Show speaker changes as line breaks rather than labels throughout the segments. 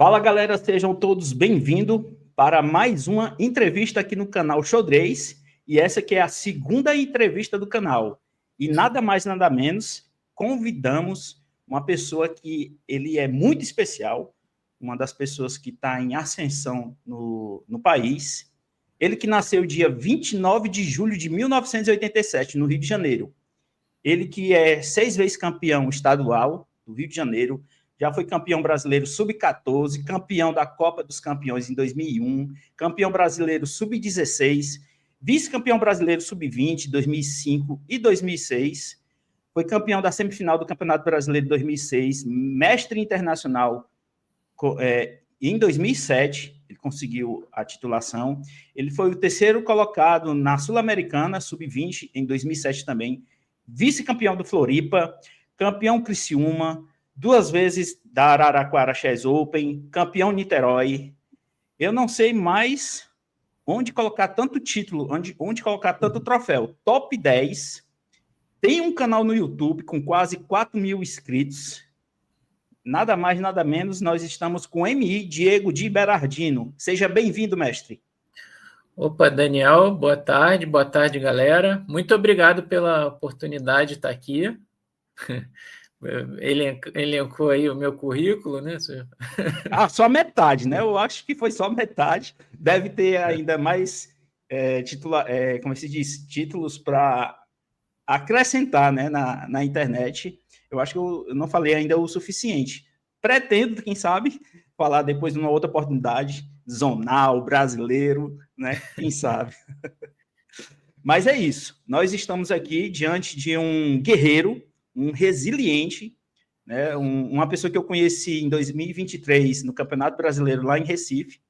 Fala, galera, sejam todos bem-vindos para mais uma entrevista aqui no canal Xodrez. E essa aqui é a segunda entrevista do canal. E nada mais, nada menos, convidamos uma pessoa que ele é muito especial, uma das pessoas que está em ascensão no país. Ele que nasceu dia 29 de julho de 1987, no Rio de Janeiro. Ele que é 6 vezes campeão estadual do Rio de Janeiro, já foi campeão brasileiro sub-14, campeão da Copa dos Campeões em 2001, campeão brasileiro sub-16, vice-campeão brasileiro sub-20 2005 e 2006, foi campeão da semifinal do Campeonato Brasileiro de 2006, mestre internacional em 2007, ele conseguiu a titulação. Ele foi o terceiro colocado na Sul-Americana sub-20 em 2007 também, vice-campeão do Floripa, campeão Criciúma, 2 vezes da Araraquara Chess Open, campeão Niterói. Eu não sei mais onde colocar tanto título, onde colocar tanto troféu. Top 10. Tem um canal no YouTube com quase 4 mil inscritos. Nada mais, nada menos, nós estamos com o MI Diego de Berardino. Seja bem-vindo, mestre.
Opa, Daniel, boa tarde, galera. Muito obrigado pela oportunidade de estar aqui. Ele elencou aí o meu currículo, né?
Só metade, né? Eu acho que foi só metade. Deve ter ainda mais como se diz, títulos para acrescentar, né, na internet. Eu acho que eu não falei ainda o suficiente. Pretendo, quem sabe, falar depois de uma outra oportunidade, zonal, brasileiro, né? Quem sabe. Mas é isso. Nós estamos aqui diante de um guerreiro, um resiliente, né? Uma pessoa que eu conheci em 2023 no Campeonato Brasileiro lá em Recife,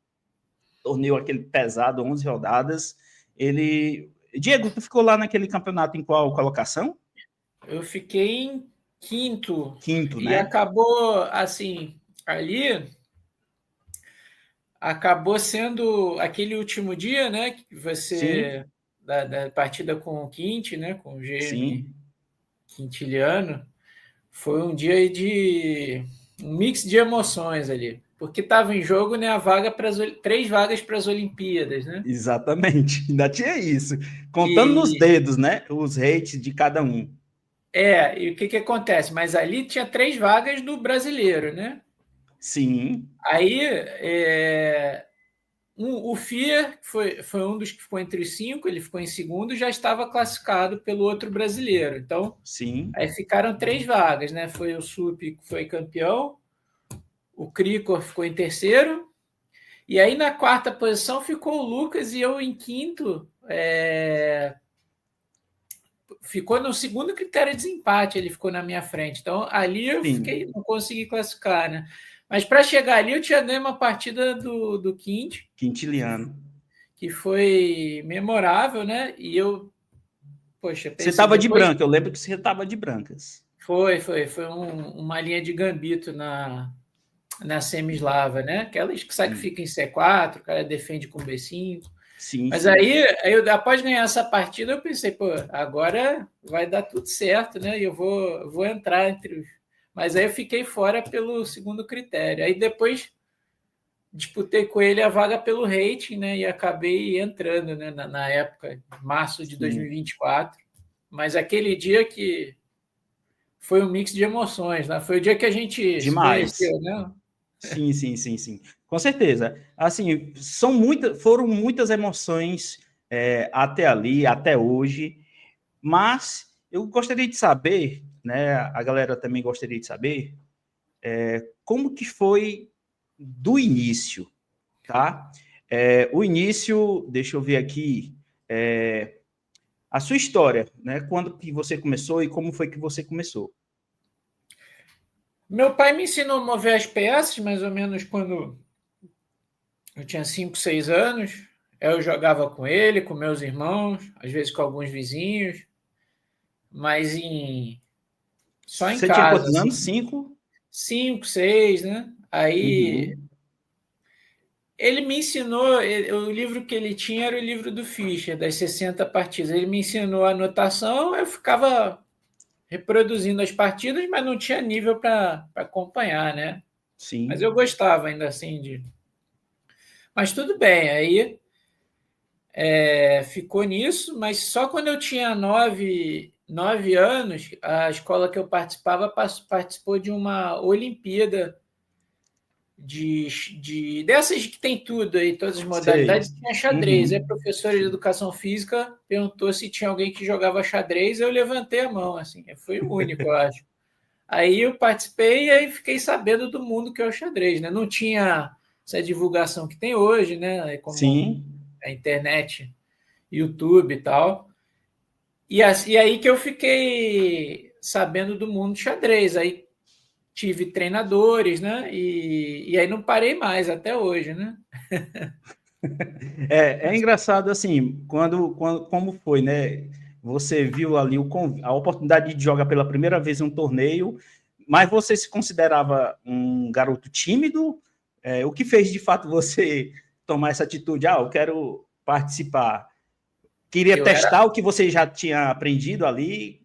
torneio aquele pesado, 11 rodadas. Diego, tu ficou lá naquele campeonato em qual colocação?
Eu fiquei em quinto.
Quinto,
e
né?
Acabou, assim, ali acabou sendo aquele último dia, né? Que você... Da partida com o Quinte, né? Com o GM Quintiliano. Foi um dia de um mix de emoções ali, porque estava em jogo, né, 3 vagas para as Olimpíadas, né?
Exatamente, ainda tinha isso. Contando nos dedos, né, os rates de cada um.
E o que acontece? Mas ali tinha 3 vagas do brasileiro, né?
Sim.
Aí, o FIA foi um dos que ficou entre os 5, ele ficou em segundo, já estava classificado pelo outro brasileiro. Então,
sim.
Aí ficaram 3 vagas, né? Foi o Sup que foi campeão, o Cricor ficou em terceiro, e aí na 4ª posição ficou o Lucas e eu em quinto. Ficou no segundo critério de desempate, ele ficou na minha frente. Então ali eu não consegui classificar, né? Mas para chegar ali eu tinha ganho uma partida do
Quintiliano,
que foi memorável, né? E eu, poxa, pensei,
você estava de branca, eu lembro que você estava de brancas.
Foi uma linha de gambito na semislava, né? Aquelas que sacrifica em C4, o cara defende com B5. Mas aí, após ganhar essa partida, eu pensei, pô, agora vai dar tudo certo, né? E eu vou entrar entre os... Mas aí eu fiquei fora pelo segundo critério. Aí depois disputei com ele a vaga pelo rating, né? E acabei entrando, né? Na época, março de 2024. Mas aquele dia que foi um mix de emoções, né? Foi o dia que a gente se conheceu, né?
Sim. Com certeza. Assim, foram muitas emoções até ali, até hoje, mas eu gostaria de saber, né, a galera também gostaria de saber, como que foi do início, tá? O início, deixa eu ver aqui, a sua história, né? Quando que você começou e como foi que você começou?
Meu pai me ensinou a mover as peças, mais ou menos quando eu tinha 5, 6 anos. Eu jogava com ele, com meus irmãos, às vezes com alguns vizinhos, mas só em
Você
casa.
Tinha quantos anos?
Assim,
5?
5, 6, né? Aí ele me ensinou, o livro que ele tinha era o livro do Fischer, das 60 partidas. Ele me ensinou a anotação, eu ficava reproduzindo as partidas, mas não tinha nível para acompanhar, né?
Sim.
Mas eu gostava ainda assim de... Mas tudo bem, aí ficou nisso, mas só quando eu tinha 9 anos, a escola que eu participava participou de uma Olimpíada dessas que tem tudo aí, todas as modalidades,
Sei.
tinha xadrez. Aí a professora de educação física perguntou se tinha alguém que jogava xadrez, eu levantei a mão, assim, eu fui o único, eu acho. Aí eu participei e aí fiquei sabendo do mundo que é o xadrez, né? Não tinha essa divulgação que tem hoje, né? Como
Sim.
a internet, YouTube e tal. E aí que eu fiquei sabendo do mundo xadrez. Aí tive treinadores, né? E aí não parei mais até hoje, né?
É engraçado assim, como foi, né? Você viu ali a oportunidade de jogar pela primeira vez em um torneio, mas você se considerava um garoto tímido? O que fez de fato você tomar essa atitude? Eu quero participar. Queria testar o que você já tinha aprendido ali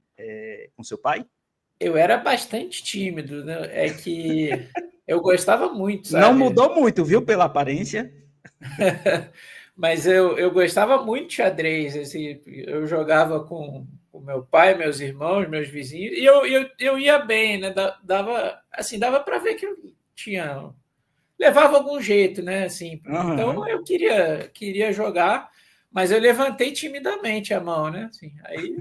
com seu pai?
Eu era bastante tímido, né? É que eu gostava muito,
Não
sabe?
mudou muito, viu, pela aparência?
Mas eu gostava muito de xadrez. Assim, eu jogava com meu pai, meus irmãos, meus vizinhos, e eu ia bem, né? Dava para ver que eu tinha. Levava algum jeito, né? Assim, então eu queria jogar, mas eu levantei timidamente a mão, né? Assim, aí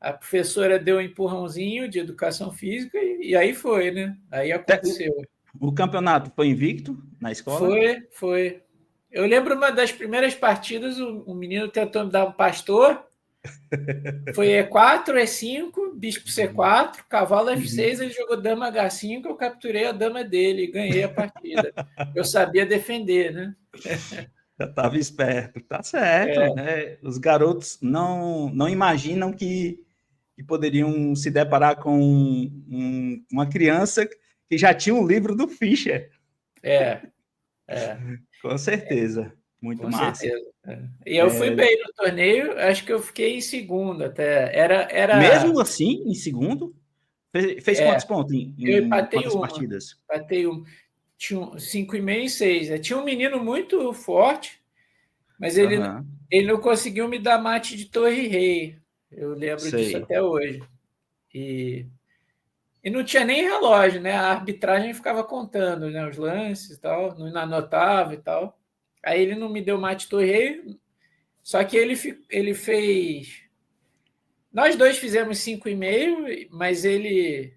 a professora deu um empurrãozinho de educação física e aí foi, né? Aí aconteceu.
O campeonato foi invicto na escola?
Foi. Eu lembro uma das primeiras partidas, o menino tentou me dar um pastor. Foi E4, E5, bispo C4, cavalo F6, ele jogou dama H5, eu capturei a dama dele e ganhei a partida. Eu sabia defender, né?
Já estava esperto, tá certo. Né? Os garotos não imaginam que poderiam se deparar com uma criança que já tinha um livro do Fischer.
É.
Com certeza. Muito
Com
massa.
certeza. E eu fui bem no torneio, acho que eu fiquei em segundo até.
Mesmo assim, em segundo, fez quantos pontos
eu
em
empatei
quantas
uma.
partidas?
Empatei uma. Tinha 5,5 e 6. Tinha um menino muito forte, mas ele não conseguiu me dar mate de torre-rei. Eu lembro disso
Sei.
até hoje. E não tinha nem relógio, né? A arbitragem ficava contando, né, os lances e tal, não anotava e tal. Aí ele não me deu mate de torre-rei, só que ele fez. Nós dois fizemos 5,5, mas ele.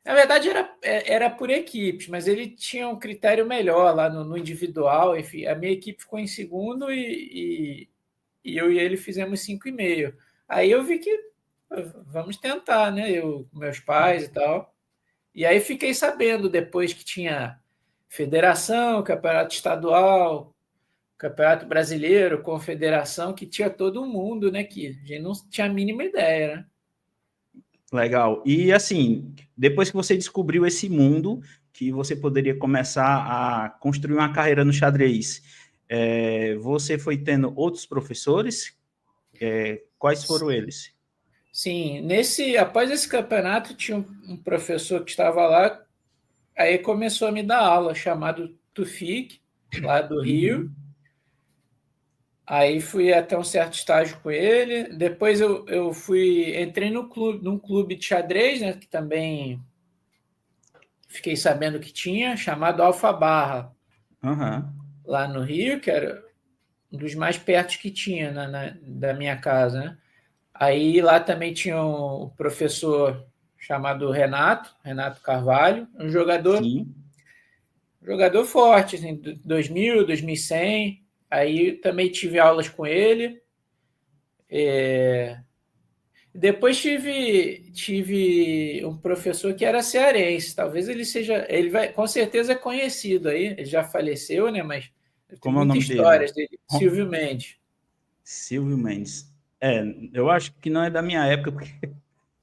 Na verdade, era por equipes, mas ele tinha um critério melhor lá no individual. Enfim, a minha equipe ficou em segundo e eu e ele fizemos 5,5. Aí eu vi que vamos tentar, né? Eu com meus pais e tal. E aí fiquei sabendo depois que tinha federação, campeonato estadual, campeonato brasileiro, confederação, que tinha todo mundo, né? Que a gente não tinha a mínima ideia, né?
Legal. E assim, depois que você descobriu esse mundo, que você poderia começar a construir uma carreira no xadrez, você foi tendo outros professores? Quais foram eles?
Sim, após esse campeonato, tinha um professor que estava lá, aí começou a me dar aula, chamado Tufik, lá do Rio. Aí fui até um certo estágio com ele. Depois eu entrei num clube de xadrez, né, que também fiquei sabendo que tinha, chamado Alfa Barra, lá no Rio, que era um dos mais perto que tinha da minha casa, né? Aí lá também tinha um professor chamado Renato Carvalho, um jogador forte, assim, 2000, 2100. Aí também tive aulas com ele. Depois tive um professor que era cearense. Talvez ele vai, com certeza é conhecido aí. Ele já faleceu, né? Mas tem
Como é o
muitas
nome dele?
histórias dele. Silvio Mendes.
Silvio Mendes. Eu acho que não é da minha época, porque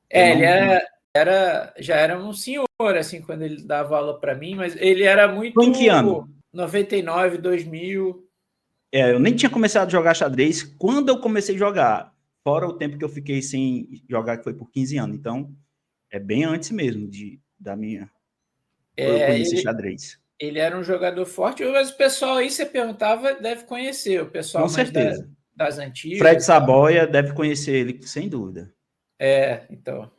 Ele já era um senhor, assim, quando ele dava aula para mim, mas ele era
Foi em que
muito
ano?
99, 2000.
Eu nem tinha começado a jogar xadrez quando eu comecei a jogar. Fora o tempo que eu fiquei sem jogar, que foi por 15 anos. Então, é bem antes mesmo da minha. eu conheci xadrez.
Ele era um jogador forte, mas o pessoal aí, você perguntava, deve conhecer, o pessoal
Com certeza.
das antigas.
Fred Saboia deve conhecer ele, sem dúvida.
Então.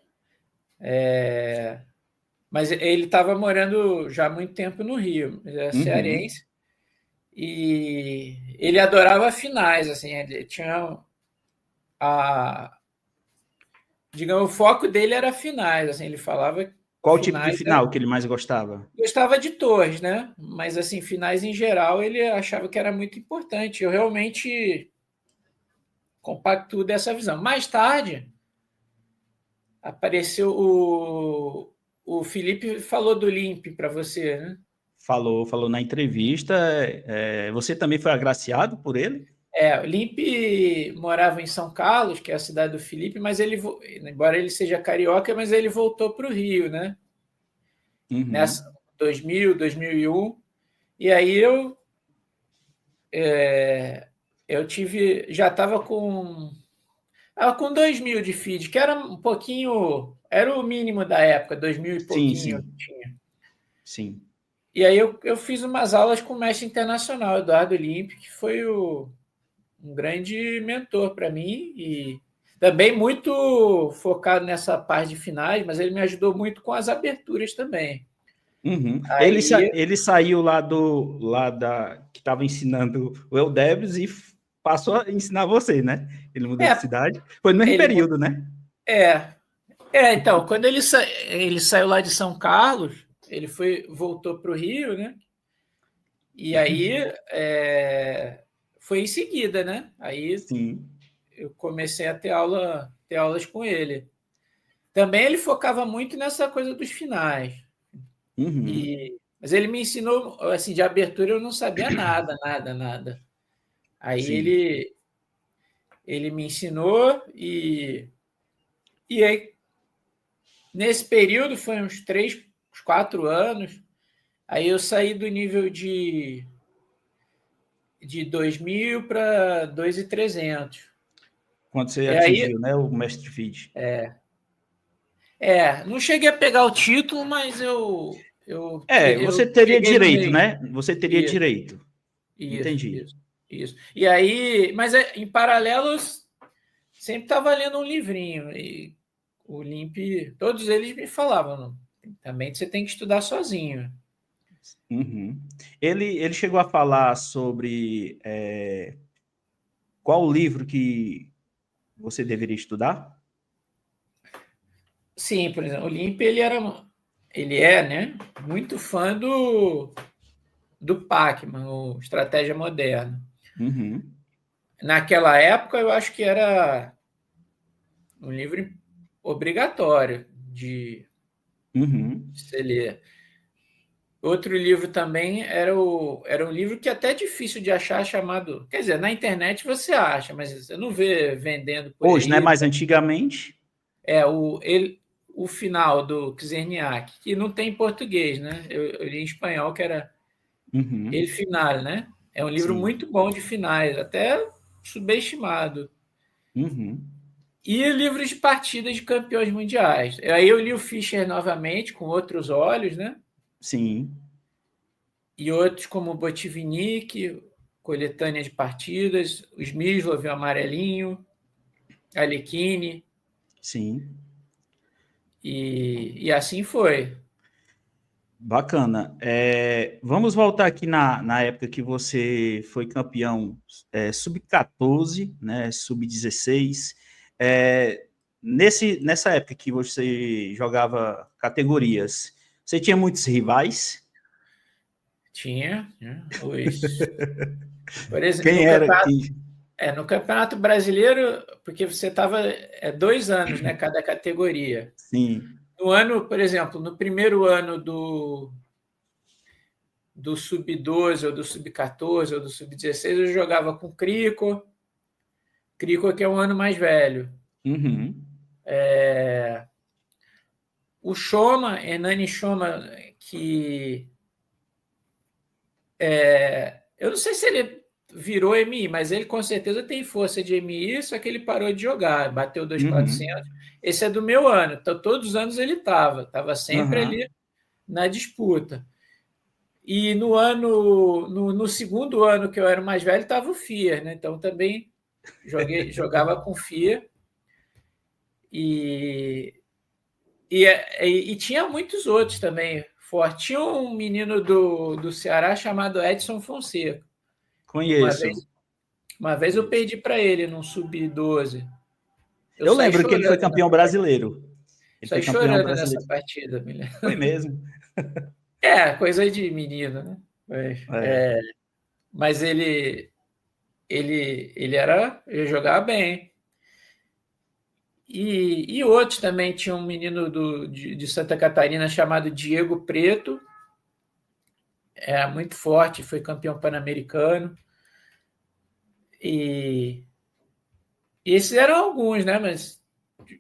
Mas ele estava morando já há muito tempo no Rio, é cearense, e ele adorava finais, assim, ele tinha digamos, o foco dele era finais, assim, ele falava.
Qual o tipo de final que ele mais gostava?
Gostava de torres, né? Mas, assim, finais em geral, ele achava que era muito importante. Eu realmente compactuo dessa visão. Mais tarde, apareceu o Felipe falou do Limp para você, né?
Falou na entrevista. Você também foi agraciado por ele?
O Limp morava em São Carlos, que é a cidade do Felipe, mas embora ele seja carioca, mas ele voltou para o Rio, né? Nessa 2000, 2001. E aí eu já estava com 2.000 de feed, que era um pouquinho, era o mínimo da época, 2.000 e pouquinho.
Sim.
E aí eu fiz umas aulas com o mestre internacional, Eduardo Limp, que foi um grande mentor para mim e também muito focado nessa parte de finais, mas ele me ajudou muito com as aberturas também.
Aí... Ele saiu que estava ensinando o Eudebs e passou a ensinar você, né? Ele mudou de cidade. Foi no mesmo período, né?
Então, quando ele saiu lá de São Carlos, ele voltou para o Rio, né? E aí foi em seguida, né? Aí
Sim.
Eu comecei a ter aulas com ele. Também ele focava muito nessa coisa dos finais. Mas ele me ensinou, assim, de abertura eu não sabia nada. Aí ele me ensinou e aí, nesse período, foi uns 3, 4 anos, aí eu saí do nível de 2.000 para 2.300.
Quando você atingiu, né, o mestre feed.
Não cheguei a pegar o título, mas
você teria direito, né? Você teria direito. Entendi.
Isso. E aí, mas em paralelo, sempre estava lendo um livrinho. E o Limp, todos eles me falavam, também você tem que estudar sozinho.
Ele chegou a falar sobre qual livro que você deveria estudar?
Sim, por exemplo, o Limp, ele é, né, muito fã do Pacman, o Estratégia Moderna. Naquela época, eu acho que era um livro obrigatório de se ler. Outro livro também era um livro que é até difícil de achar, chamado... Quer dizer, na internet você acha, mas você não vê vendendo por
hoje,
aí.
né? Mas antigamente...
O final do Czerniak, que não tem em português, né? Eu li em espanhol, que era El Final, né? É um livro muito bom de finais, até subestimado. E livros de partidas de campeões mundiais. Aí eu li o Fischer novamente, com outros olhos, né?
Sim.
E outros como Botvinnik, coletânea de partidas, o Smyslov, o amarelinho, Alekhine.
Sim.
E assim foi.
Bacana. Vamos voltar aqui na época que você foi campeão sub-14, né, sub-16. Nessa época que você jogava categorias, você tinha muitos rivais?
Tinha. Por exemplo,
quem era?
No Campeonato Brasileiro, porque você estava 2 anos, né, cada categoria.
Sim.
No ano, por exemplo, no primeiro ano do sub-12 ou do sub-14 ou do sub-16, eu jogava com Crico, que é um ano mais velho. O Schoma, Hernani Schoma, que eu não sei se ele virou MI, mas ele com certeza tem força de MI, só que ele parou de jogar, bateu 2.400. Esse é do meu ano, então todos os anos ele estava sempre ali na disputa. E no segundo ano que eu era mais velho, estava o FIA, né? Então também jogava com FIA. E tinha muitos outros também fortes. Tinha um menino do Ceará chamado Edson Fonseca.
Conheço.
Uma vez eu perdi para ele num sub-12.
Eu lembro que ele foi campeão brasileiro.
Ele saí chorando nessa partida, me lembro.
Foi mesmo.
Coisa de menino, né? Mas ele jogava bem. E outros também. Tinha um menino de Santa Catarina chamado Diego Preto. Muito forte, foi campeão pan-americano. E esses eram alguns, né? Mas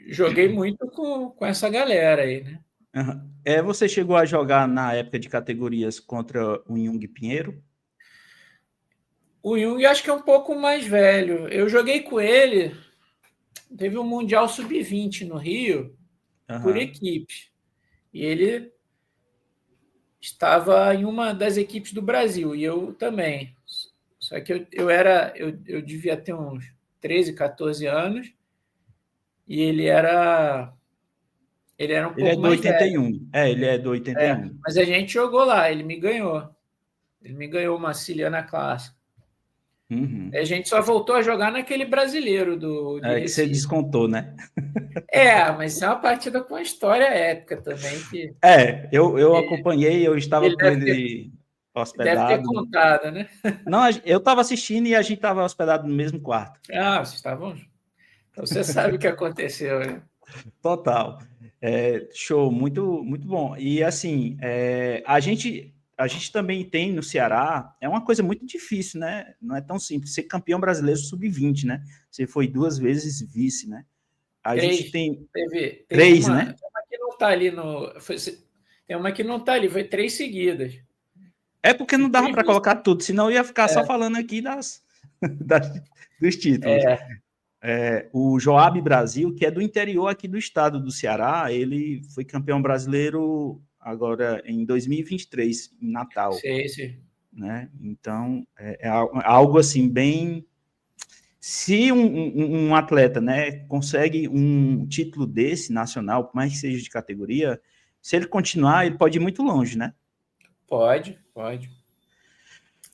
joguei muito com essa galera aí, né?
Uhum. Você chegou a jogar na época de categorias contra o Jung Pinheiro?
O Jung acho que é um pouco mais velho. Eu joguei com ele. Teve um Mundial Sub-20 no Rio, por equipe. E ele estava em uma das equipes do Brasil, e eu também. Só que eu devia ter uns 13, 14 anos, e ele era um pouco mais velho.
Ele é do 81. Ele é do 81.
Mas a gente jogou lá, ele me ganhou. Ele me ganhou uma Siciliana clássica.
Uhum.
A gente só voltou a jogar naquele brasileiro
que você descontou, né?
Mas é uma partida com uma história épica também.
Eu acompanhei, eu estava com ele hospedado.
Deve ter contado, né?
Não, eu estava assistindo e a gente estava hospedado no mesmo quarto.
Vocês estavam. Então você sabe o que aconteceu, né?
Total. Show, muito, muito bom. E assim, a gente também tem no Ceará, é uma coisa muito difícil, né? Não é tão simples. Ser campeão brasileiro sub-20, né? Você foi 2 vezes vice, né?
Gente
tem
teve
3, né?
Tem uma que não está ali tem uma que não está ali, foi 3 seguidas.
Porque não dava para colocar tudo, senão eu ia ficar só falando aqui dos títulos. O Joab Brasil, que é do interior aqui do estado do Ceará, ele foi campeão brasileiro agora em 2023, em Natal.
Sim.
Né? Então, é algo assim bem... Se um atleta, né, consegue um título desse, nacional, por mais que seja de categoria, se ele continuar, ele pode ir muito longe, né?
Pode.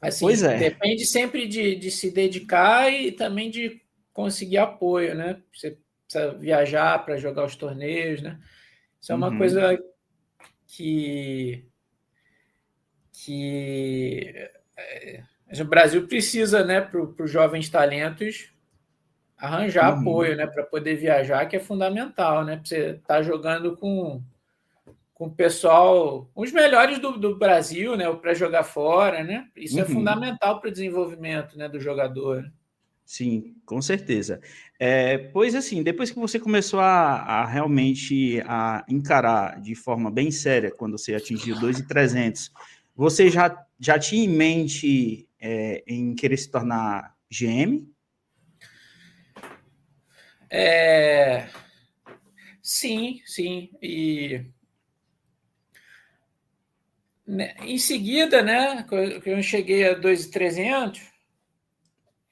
Assim,
pois é.
Depende sempre de se dedicar e também de conseguir apoio, né? Você precisa viajar para jogar os torneios, né? Isso é uma coisa que o Brasil precisa, né, para os jovens talentos arranjar apoio, né, para poder viajar, que é fundamental, né? Você está jogando com o pessoal, os melhores do Brasil, né, para jogar fora, né? Isso é fundamental para o desenvolvimento, né, do jogador.
Sim, com certeza. Pois assim, depois que você começou a realmente a encarar de forma bem séria, quando você atingiu 2.300, você já tinha em mente em querer se tornar GM?
Sim. E em seguida, né, quando eu cheguei a 2.300,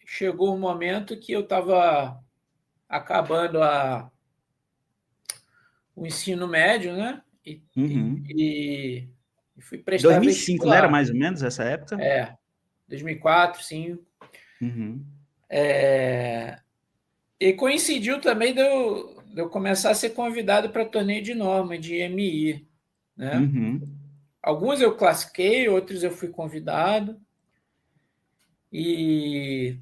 chegou um momento que eu estava acabando o ensino médio, né? E fui prestar
2005,
vestibular.
não era mais ou menos essa época?
2004, 2005. E coincidiu também de eu começar a ser convidado para torneio de norma, de MI. Né? Alguns eu classifiquei, outros eu fui convidado. E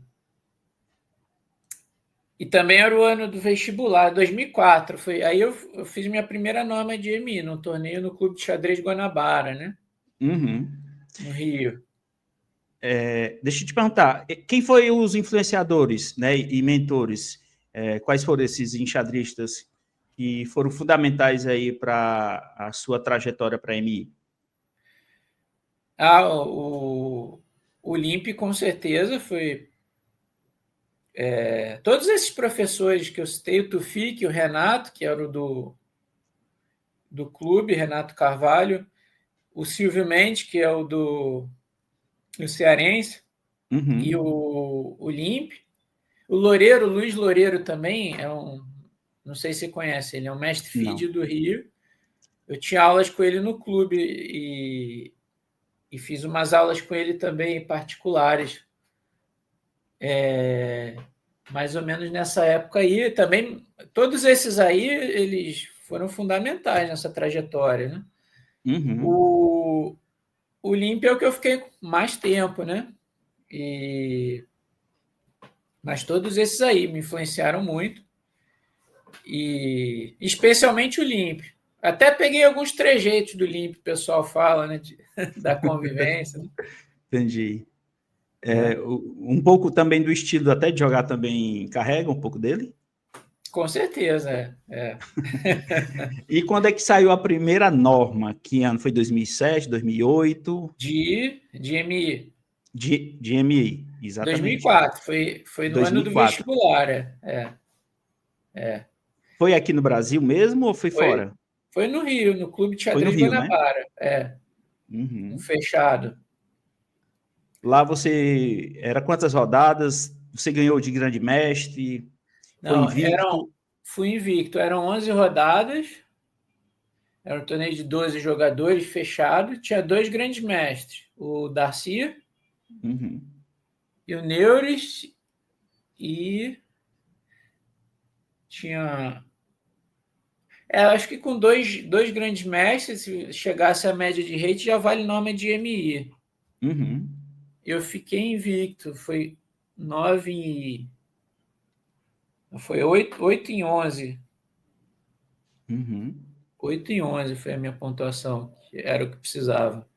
também era o ano do vestibular, 2004. Aí eu fiz minha primeira norma de MI, no torneio no Clube de Xadrez Guanabara, né? No Rio.
Deixa eu te perguntar, quem foram os influenciadores, né, e mentores? Quais foram esses enxadristas que foram fundamentais aí para a sua trajetória para a MI?
O Limpe, com certeza, foi... todos esses professores que eu citei, o Tufik, o Renato, que era o do clube, Renato Carvalho, o Silvio Mendes, que é o cearense, e o Limp. O Loureiro, o Luiz Loureiro também não sei se você conhece, ele é um mestre feed do Rio. Eu tinha aulas com ele no clube e fiz umas aulas com ele também particulares. Mais ou menos nessa época aí. Também, todos esses aí, eles foram fundamentais nessa trajetória, né? O Limp é o que eu fiquei mais tempo, né? Mas todos esses aí me influenciaram muito. E especialmente o Limp. Até peguei alguns trejeitos do Limp, o pessoal fala, né? Da convivência. Né?
Entendi. Um pouco também do estilo até de jogar também carrega um pouco dele?
Com certeza,
E quando é que saiu a primeira norma? Que ano? Foi 2007, 2008?
De MI.
De MI, exatamente.
2004, foi no 2004. Ano do vestibular.
Foi aqui no Brasil mesmo ou foi fora?
Foi no Rio, no Clube de Xadrez Guanabara. Né? Um fechado.
Lá você... Era quantas rodadas? Você ganhou de grande mestre?
Não, foi invicto? Fui invicto. Eram 11 rodadas. Era um torneio de 12 jogadores, fechado. Tinha 2 grandes mestres. O Darcy e o Neuris. E tinha... acho que com dois grandes mestres, se chegasse a média de rate, já vale nome de MI. Eu fiquei invicto. Foi 9... Foi 8 em 11. 8 em 11 foi a minha pontuação, que era o que precisava.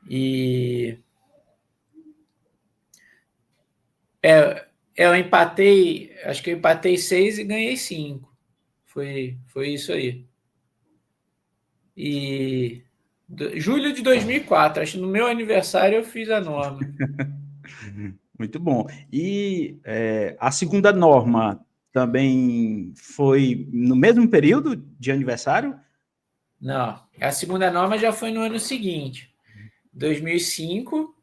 E eu empatei, acho que eu empatei 6 e ganhei 5. Foi isso aí. E julho de 2004, acho que no meu aniversário eu fiz a norma.
Muito bom. E a segunda norma também foi no mesmo período de aniversário?
Não, a segunda norma já foi no ano seguinte. 2005,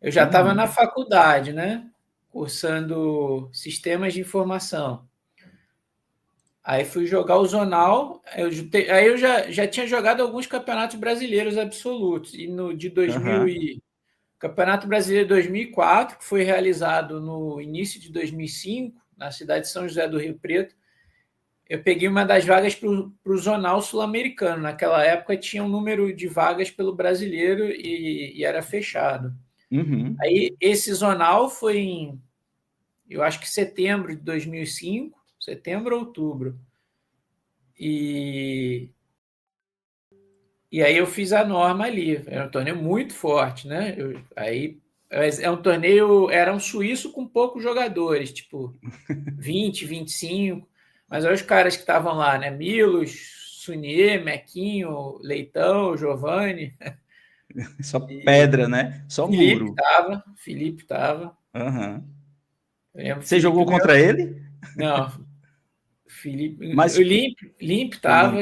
eu já estava na faculdade, né? Cursando sistemas de informação. Aí fui jogar o Zonal, aí eu já tinha jogado alguns campeonatos brasileiros absolutos, e no de 2000 Campeonato Brasileiro 2004, que foi realizado no início de 2005, na cidade de São José do Rio Preto, eu peguei uma das vagas para o Zonal Sul-Americano. Naquela época tinha um número de vagas pelo brasileiro e era fechado. Aí esse Zonal foi eu acho que setembro de 2005, setembro ou outubro. E aí eu fiz a norma ali. Era um torneio muito forte, né? É um torneio, era um suíço com poucos jogadores, tipo 20, 25. Mas olha os caras que estavam lá, né? Milos, Sunier, Mequinho, Leitão, Giovanni.
Só pedra, né? Só muro.
Felipe estava.
Você jogou contra ele?
Não. Felipe.
Mas...
O Limp estava.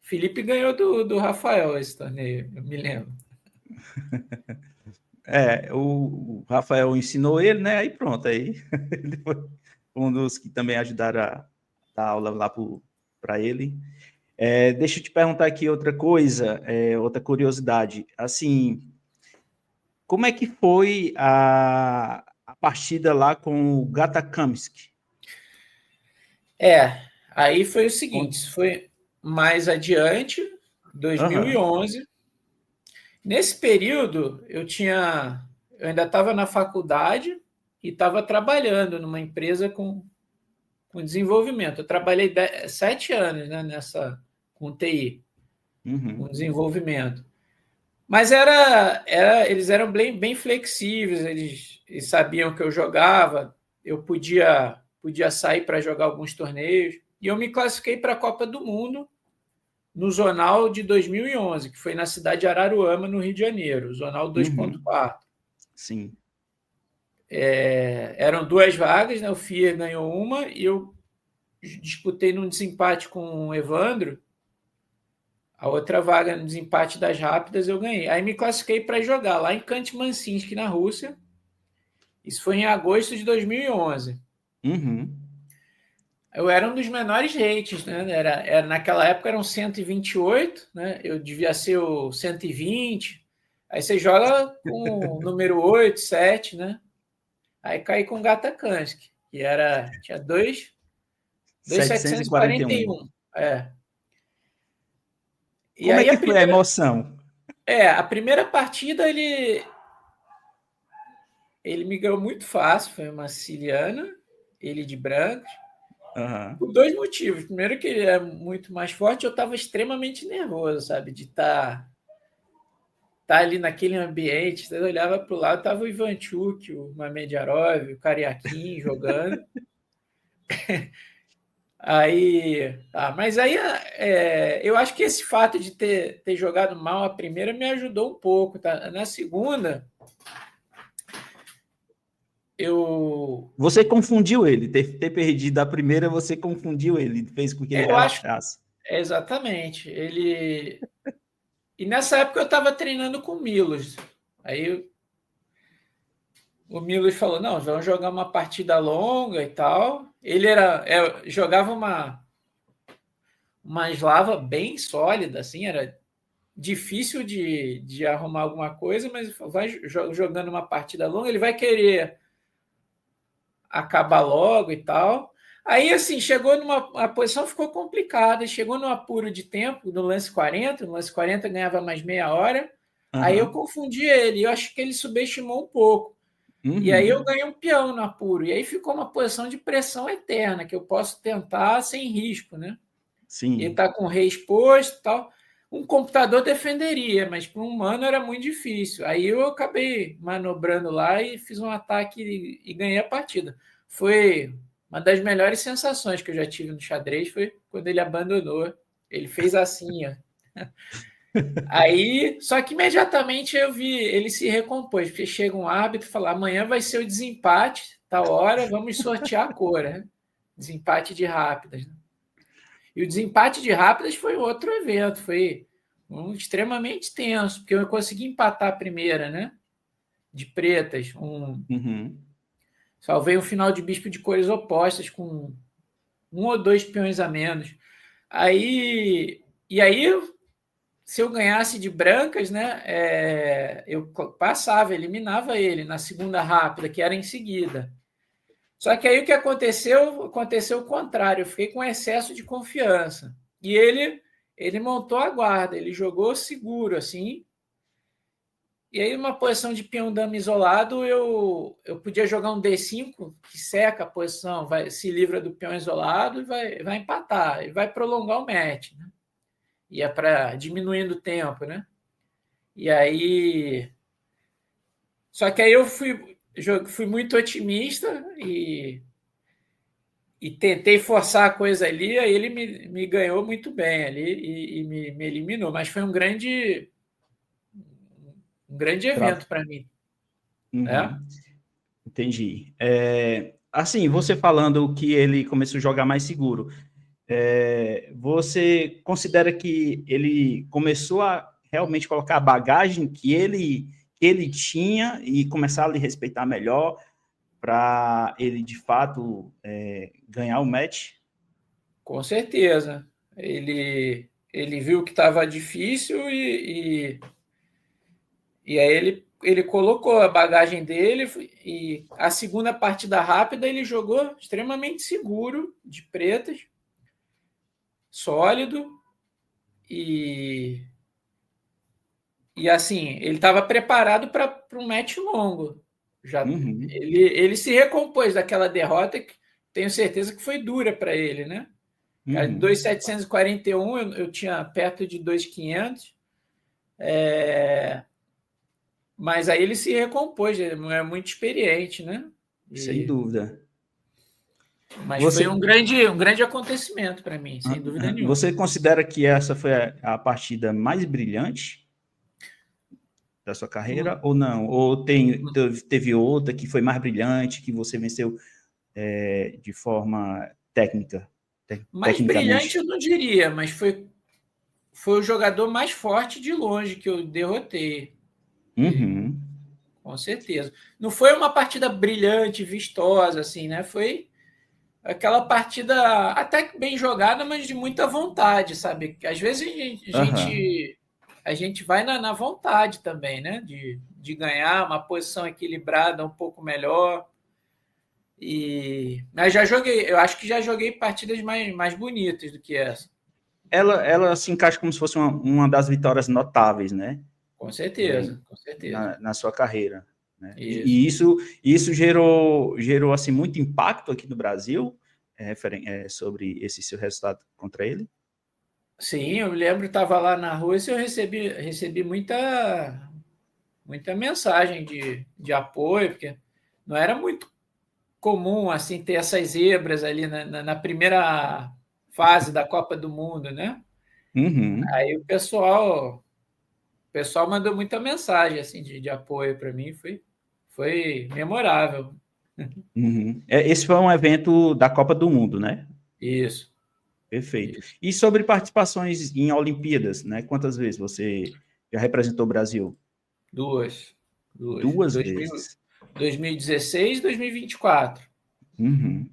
Felipe ganhou do Rafael esse torneio, eu me lembro.
O Rafael ensinou ele, né? Aí pronto, aí ele foi um dos que também ajudaram a dar aula lá para ele. Deixa eu te perguntar aqui outra coisa, outra curiosidade. Assim, como é que foi a partida lá com o Gata Kamsky?
Aí foi o seguinte, foi mais adiante, 2011. Nesse período, eu ainda estava na faculdade e estava trabalhando numa empresa com desenvolvimento. Eu trabalhei 7 anos, né, com TI, com desenvolvimento. Mas eles eram bem flexíveis, eles sabiam que eu jogava, eu podia sair para jogar alguns torneios, e eu me classifiquei para a Copa do Mundo no Zonal de 2011, que foi na cidade de Araruama, no Rio de Janeiro, Zonal 2.4.
Sim.
Eram 2 vagas, né? O FIA ganhou uma, e eu disputei num desempate com o Evandro, A outra vaga no desempate das rápidas eu ganhei. Aí me classifiquei para jogar lá em Khanty-Mansiysk, na Rússia. Isso foi em agosto de 2011.
Uhum.
Eu era um dos menores rates, né? Naquela época eram 128, né? Eu devia ser o 120. Aí você joga com o número 8, 7, né? Aí caí com o Gatakansk, que tinha 2.741. É. E
Como é
aí
que foi a emoção?
a primeira partida ele me ganhou muito fácil, foi uma siciliana, ele de brancos.
Uhum.
Por dois motivos. Primeiro que ele é muito mais forte, eu estava extremamente nervoso, sabe? De estar ali naquele ambiente. Você olhava para o lado, estava o Ivanchuk, o Mamediarov, o Kariakin jogando. Mas aí eu acho que esse fato de ter jogado mal a primeira me ajudou um pouco. Tá? Na segunda,
Você confundiu ele, ter perdido a primeira, você confundiu ele, fez com que ele relaxasse.
Exatamente. E nessa época eu estava treinando com o Milos. Aí o Milos falou: não, vamos jogar uma partida longa e tal. Ele jogava uma eslava bem sólida, assim, era difícil de arrumar alguma coisa, mas vai jogando uma partida longa, ele vai querer acabar logo e tal. Aí, assim, chegou a posição ficou complicada, chegou no apuro de tempo, no lance 40, ganhava mais meia hora, aí eu confundi ele, eu acho que ele subestimou um pouco. E aí eu ganhei um peão no apuro, e aí ficou uma posição de pressão eterna, que eu posso tentar sem risco, né?
Sim.
Ele está com o rei exposto e tal. Um computador defenderia, mas para um humano era muito difícil. Aí eu acabei manobrando lá e fiz um ataque e ganhei a partida. Foi uma das melhores sensações que eu já tive no xadrez, foi quando ele abandonou. Ele fez assim, ó. Aí, só que imediatamente eu vi, ele se recompôs, porque chega um árbitro e fala: amanhã vai ser o desempate, tal hora, vamos sortear a cor, né? Desempate de rápidas. Né? E o desempate de rápidas foi outro evento, foi extremamente tenso, porque eu consegui empatar a primeira, né? De pretas, salvei um final de bispo de cores opostas com 1 ou 2 peões a menos. E aí, se eu ganhasse de brancas, né? Eu passava, eliminava ele na segunda rápida, que era em seguida. Só que aí o que aconteceu? Aconteceu o contrário, eu fiquei com excesso de confiança. E ele montou a guarda, ele jogou seguro, assim. E aí, numa posição de peão dama isolado, eu podia jogar um D5, que seca a posição, se livra do peão isolado e vai empatar, e vai prolongar o match. Né? E é para diminuindo o tempo, né? E aí. Só que aí eu fui muito otimista e tentei forçar a coisa ali, aí ele me ganhou muito bem ali e me eliminou. Mas foi um grande evento para mim. Né?
Entendi. Assim, você falando que ele começou a jogar mais seguro, você considera que ele começou a realmente colocar a bagagem que ele tinha e começar a lhe respeitar melhor para ele, de fato, ganhar o match?
Com certeza. Ele viu que estava difícil e aí ele colocou a bagagem dele e a segunda partida rápida ele jogou extremamente seguro, de pretas, sólido e assim, ele estava preparado para um match longo. Ele se recompôs daquela derrota que tenho certeza que foi dura para ele, né? 2.741, eu tinha perto de 2.500. Mas aí ele se recompôs, ele é muito experiente, né?
Sem dúvida.
Mas foi um grande acontecimento para mim, sem dúvida nenhuma.
Você considera que essa foi a partida mais brilhante da sua carreira ou não? Ou teve outra que foi mais brilhante, que você venceu de forma técnica?
Mais brilhante eu não diria, mas foi o jogador mais forte de longe que eu derrotei.
Uhum.
Com certeza. Não foi uma partida brilhante, vistosa, assim, né? Foi aquela partida até que bem jogada, mas de muita vontade, sabe? Às vezes a gente vai na vontade também, né? De ganhar uma posição equilibrada um pouco melhor. Mas já joguei, eu acho que já joguei partidas mais bonitas do que essa.
Ela se encaixa como se fosse uma das vitórias notáveis, né?
Com certeza, com certeza.
Na sua carreira. Né?
Isso.
E isso gerou assim, muito impacto aqui no Brasil sobre esse seu resultado contra ele?
Sim, eu lembro, estava lá na Rússia, eu recebi muita mensagem de apoio, porque não era muito comum assim ter essas zebras ali na primeira fase da Copa do Mundo, né?
Uhum.
Aí o pessoal mandou muita mensagem assim de apoio para mim, foi memorável.
Uhum. Esse foi um evento da Copa do Mundo, né?
Isso.
Perfeito. Isso. E sobre participações em Olimpíadas, né? Quantas vezes você já representou o Brasil?
Duas.
Duas vezes.
2016 e 2024.
Uhum.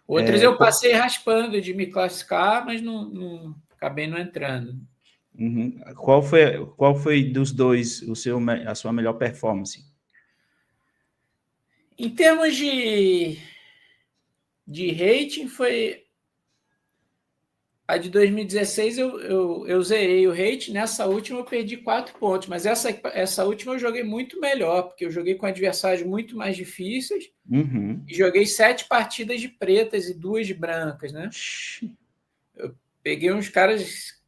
Outras eu passei raspando de me classificar, mas não acabei não entrando.
Uhum. Qual foi dos dois a sua melhor performance?
Em termos de rating, foi a de 2016 eu zerei o rating. Nessa última eu perdi 4 pontos, mas essa última eu joguei muito melhor, porque eu joguei com adversários muito mais difíceis e joguei 7 partidas de pretas e 2 de brancas, né? Eu peguei uns caras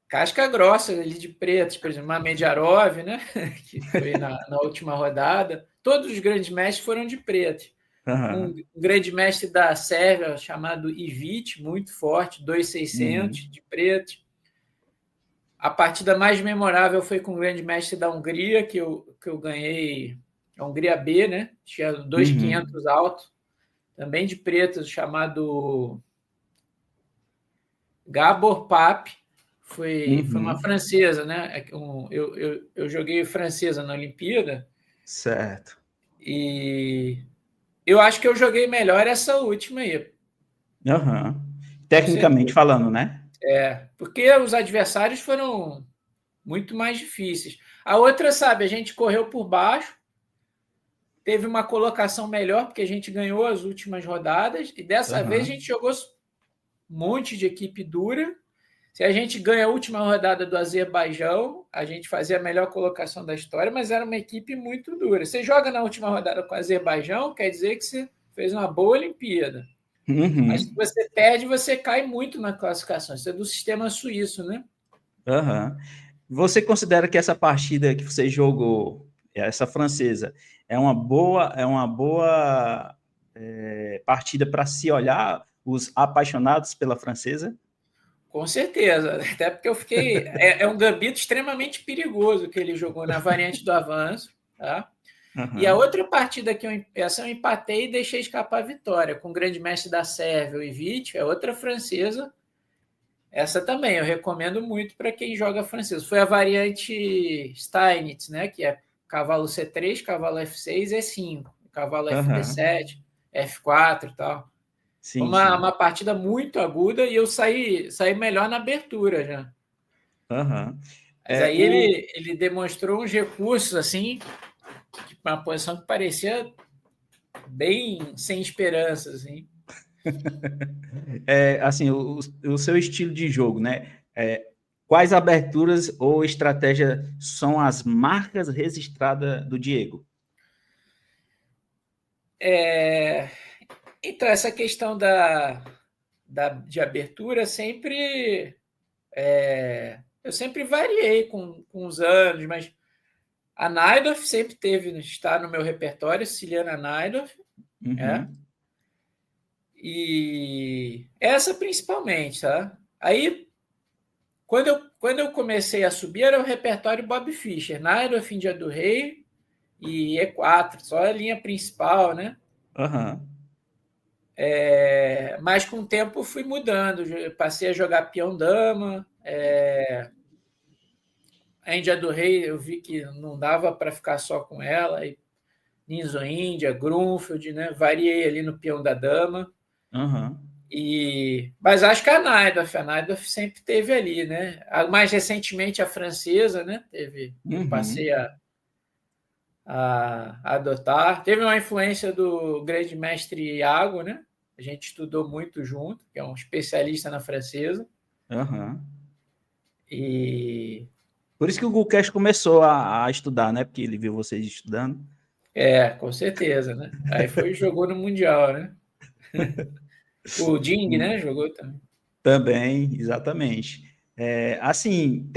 casca grossa ali de pretos, por exemplo, uma Mediarov, né? Que foi na última rodada. Todos os grandes mestres foram de preto. Um grande mestre da Sérvia chamado Ivic, muito forte, 2.600 de preto. A partida mais memorável foi com o grande mestre da Hungria, que eu ganhei, a Hungria B, né? Tinha 2.500 alto, também de preto, chamado Gabor Pape. Foi uma francesa, né? Eu joguei francesa na Olimpíada.
Certo.
E eu acho que eu joguei melhor essa última aí.
Tecnicamente falando, né?
Porque os adversários foram muito mais difíceis. A outra, sabe, a gente correu por baixo, teve uma colocação melhor, porque a gente ganhou as últimas rodadas, e dessa vez a gente jogou um monte de equipe dura. Se a gente ganha a última rodada do Azerbaijão, a gente fazia a melhor colocação da história, mas era uma equipe muito dura. Você joga na última rodada com o Azerbaijão, quer dizer que você fez uma boa Olimpíada. Mas se você perde, você cai muito na classificação. Isso é do sistema suíço, né?
Você considera que essa partida que você jogou, essa francesa, é uma boa partida para se olhar os apaixonados pela francesa?
Com certeza, até porque eu fiquei. É um gambito extremamente perigoso que ele jogou na variante do avanço. Tá? E a outra partida que eu empatei e deixei escapar a vitória, com o grande mestre da Sérvia, o Ivic, é outra francesa. Essa também eu recomendo muito para quem joga francesa. Foi a variante Steinitz, né? Que é cavalo C3, cavalo F6, E5, cavalo FD7, F4 e tal. Sim, uma partida muito aguda e eu saí melhor na abertura já. Mas aí ele demonstrou uns recursos assim, uma posição que parecia bem sem esperança, assim.
Assim, o seu estilo de jogo, né? Quais aberturas ou estratégias são as marcas registradas do Diego?
Então, essa questão de abertura sempre... eu sempre variei com os anos, mas a Najdorf sempre está no meu repertório, Ciliana Najdorf, e essa principalmente, tá? Aí, quando eu comecei a subir, era o repertório Bob Fischer, Najdorf, Índia do Rei e E4, só a linha principal, né? Mas com o tempo fui mudando, passei a jogar peão-dama, a Índia do Rei, eu vi que não dava para ficar só com ela. E Ninzo Índia, Grunfeld, né? Variei ali no peão da dama.
Uhum.
Mas acho que a Naidorf sempre teve ali, né? Mais recentemente a francesa, né? Eu passei a adotar. Teve uma influência do grande mestre Iago, né? A gente estudou muito junto, que é um especialista na francesa.
Uhum.
E
por isso que o Gukesh começou a estudar, né? Porque ele viu vocês estudando.
com certeza, né? Aí jogou no Mundial, né? O Ding, né? Jogou também.
Também, exatamente. Assim,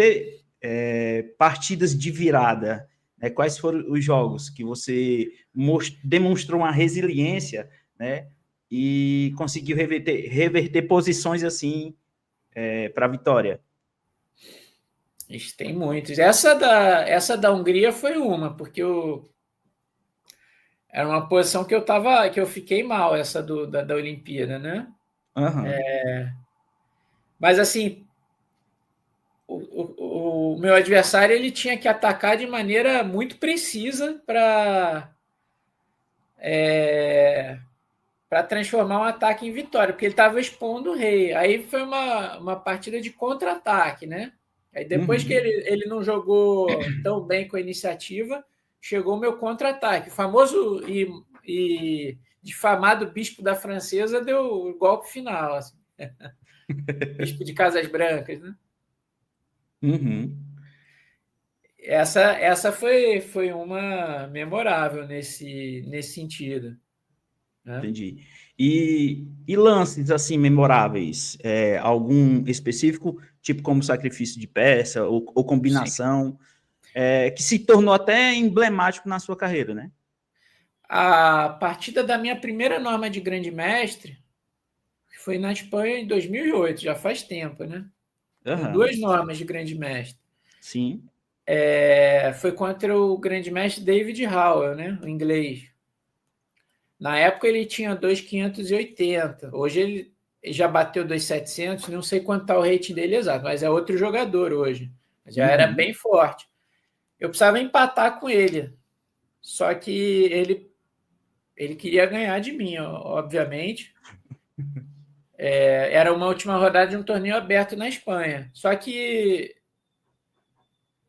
partidas de virada, né? Quais foram os jogos que você demonstrou uma resiliência, né? E conseguiu reverter posições assim para a vitória?
Tem muitos. Essa da Hungria foi uma, porque era uma posição que eu fiquei mal, essa da Olimpíada, né?
Uhum.
Mas assim, o meu adversário ele tinha que atacar de maneira muito precisa para transformar um ataque em vitória, porque ele estava expondo o rei. Aí foi uma partida de contra-ataque, né? Aí depois que ele não jogou tão bem com a iniciativa, chegou o meu contra-ataque. O famoso e difamado bispo da francesa deu o golpe final. Assim. Bispo de Casas Brancas, né?
Uhum.
Essa foi uma memorável nesse sentido. Né?
Entendi. E lances assim memoráveis, algum específico, tipo como sacrifício de peça ou combinação, que se tornou até emblemático na sua carreira, né?
A partida da minha primeira norma de grande mestre foi na Espanha em 2008, já faz tempo, né? Tenho
Uhum.
2 normas de grande mestre.
Sim.
Foi contra o grande mestre David Howell, né? O inglês. Na época ele tinha 2.580. Hoje ele já bateu 2.700. Não sei quanto está o rating dele exato, mas é outro jogador hoje. Já era bem forte. Eu precisava empatar com ele. Só que ele queria ganhar de mim, obviamente. Era uma última rodada de um torneio aberto na Espanha. Só que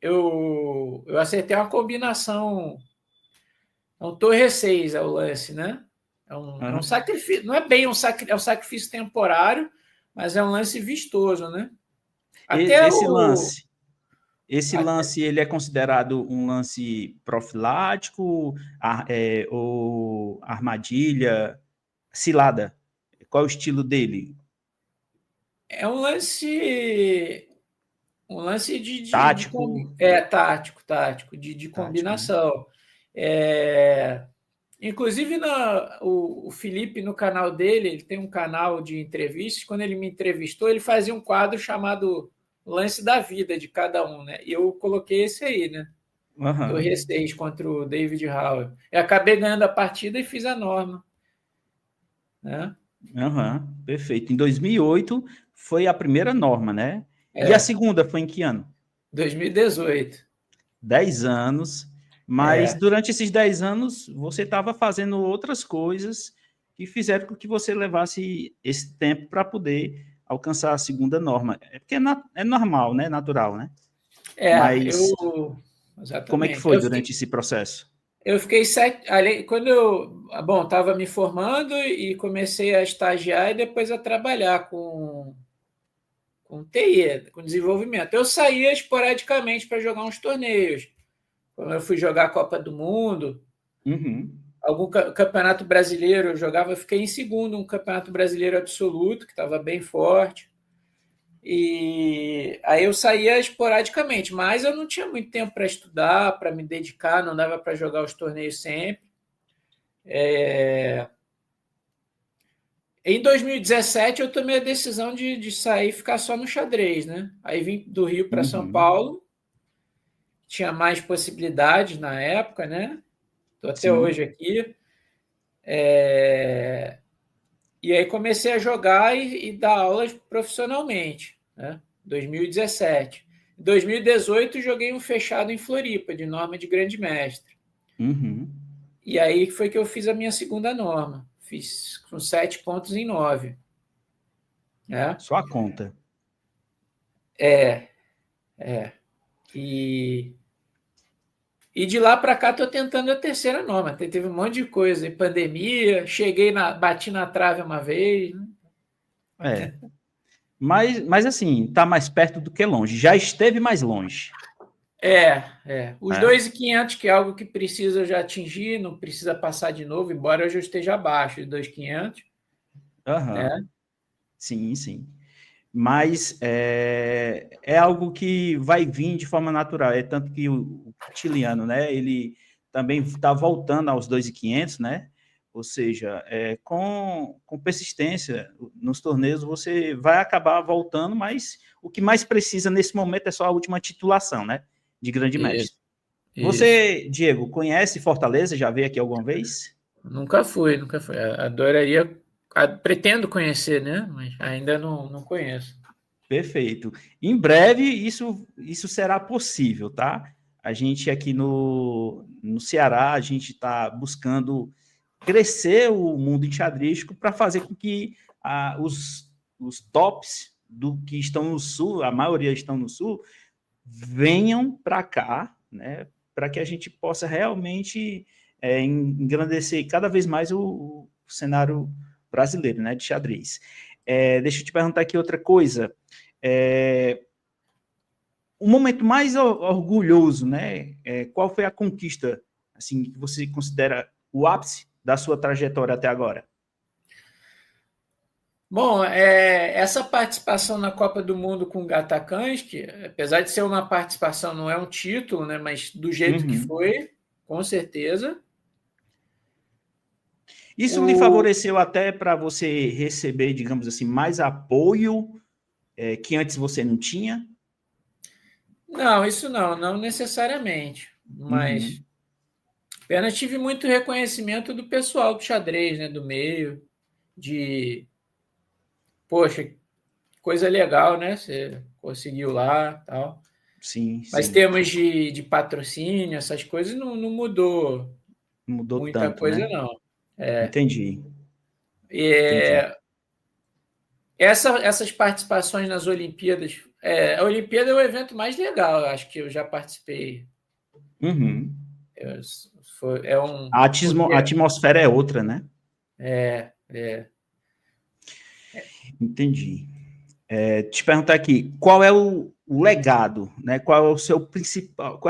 eu acertei uma combinação. É um torre 6 é o lance, né? É um sacrifício. Não é bem um sacrifício temporário, mas é um lance vistoso, né? Até
Esse
o.
lance, esse
Até,
lance ele é considerado um lance profilático, ou armadilha, cilada? Qual é o estilo dele?
é um lance. Um lance
Tático?
tático, de
Tático, né?
combinação. Inclusive, o Felipe, no canal dele, ele tem um canal de entrevistas. Quando ele me entrevistou, ele fazia um quadro chamado Lance da Vida de cada um, né? E eu coloquei esse aí, né? Torre 6 contra o David Howell. Eu acabei ganhando a partida e fiz a norma. Né?
Perfeito. Em 2008 foi a primeira norma, né? E a
É,
segunda foi em que ano?
2018.
10 anos. Mas
É,
durante esses 10 anos, você estava fazendo outras coisas que fizeram com que você levasse esse tempo para poder alcançar a segunda norma. É porque é normal, né? Natural, né? Mas como é que
exatamente.
foi durante esse processo?
Eu fiquei 7. Quando eu estava me formando e comecei a estagiar e depois a trabalhar com TI, com desenvolvimento. Eu saía esporadicamente para jogar uns torneios. Quando eu fui jogar a Copa do Mundo, algum campeonato brasileiro eu jogava, eu fiquei em segundo, um campeonato brasileiro absoluto, que estava bem forte. E aí eu saía esporadicamente, mas eu não tinha muito tempo para estudar, para me dedicar, não dava para jogar os torneios sempre. Em 2017 eu tomei a decisão de sair e ficar só no xadrez, né? Aí vim do Rio para São Paulo, tinha mais possibilidades na época, né? Estou até
Sim.
hoje aqui. E aí comecei a jogar e dar aulas profissionalmente, né? 2017. Em 2018, joguei um fechado em Floripa, de norma de grande mestre. E aí foi que eu fiz a minha segunda norma. Fiz com 7 pontos em 9.
Só a conta.
E de lá para cá estou tentando a terceira norma. Teve um monte de coisa. Pandemia, bati na trave uma vez.
Mas assim, está mais perto do que longe. Já esteve mais longe.
Os 2.500, que é algo que precisa já atingir, não precisa passar de novo, embora eu já esteja abaixo de 2.500. Né?
Sim, sim. Mas é algo que vai vir de forma natural. É tanto que o Tiliano, né, ele também está voltando aos 2.500, né? Ou seja, com persistência nos torneios você vai acabar voltando, mas o que mais precisa nesse momento é só a última titulação, né? De grande mestre. Você, Diego, conhece Fortaleza? Já veio aqui alguma vez?
Nunca fui. Adoraria, pretendo conhecer, né? Mas ainda não conheço.
Perfeito. Em breve isso será possível, tá? A gente aqui no Ceará, a gente está buscando crescer o mundo enxadrístico para fazer com que os tops do que estão no Sul, a maioria estão no Sul, venham para cá, né? Para que a gente possa realmente engrandecer cada vez mais o cenário brasileiro, né? De xadrez. Deixa eu te perguntar aqui outra coisa. O momento mais orgulhoso, né? Qual foi a conquista assim, que você considera o ápice da sua trajetória até agora?
Bom, essa participação na Copa do Mundo com o Gatacansky, apesar de ser uma participação, não é um título, né? Mas do jeito que foi, com certeza.
Isso lhe favoreceu até para você receber, digamos assim, mais apoio que antes você não tinha?
Não, isso não necessariamente. Mas apenas tive muito reconhecimento do pessoal do xadrez, né? Do meio, poxa, coisa legal, né? Você conseguiu lá, tal.
Sim.
Mas termos de patrocínio, essas coisas não mudou.
Mudou
muita
tanto,
coisa,
né?
não.
Entendi.
Essas participações nas Olimpíadas, a Olimpíada é o evento mais legal, eu acho que eu já participei.
A atmosfera é outra, né? Entendi. Te perguntar aqui, qual é o legado, né? Qual é a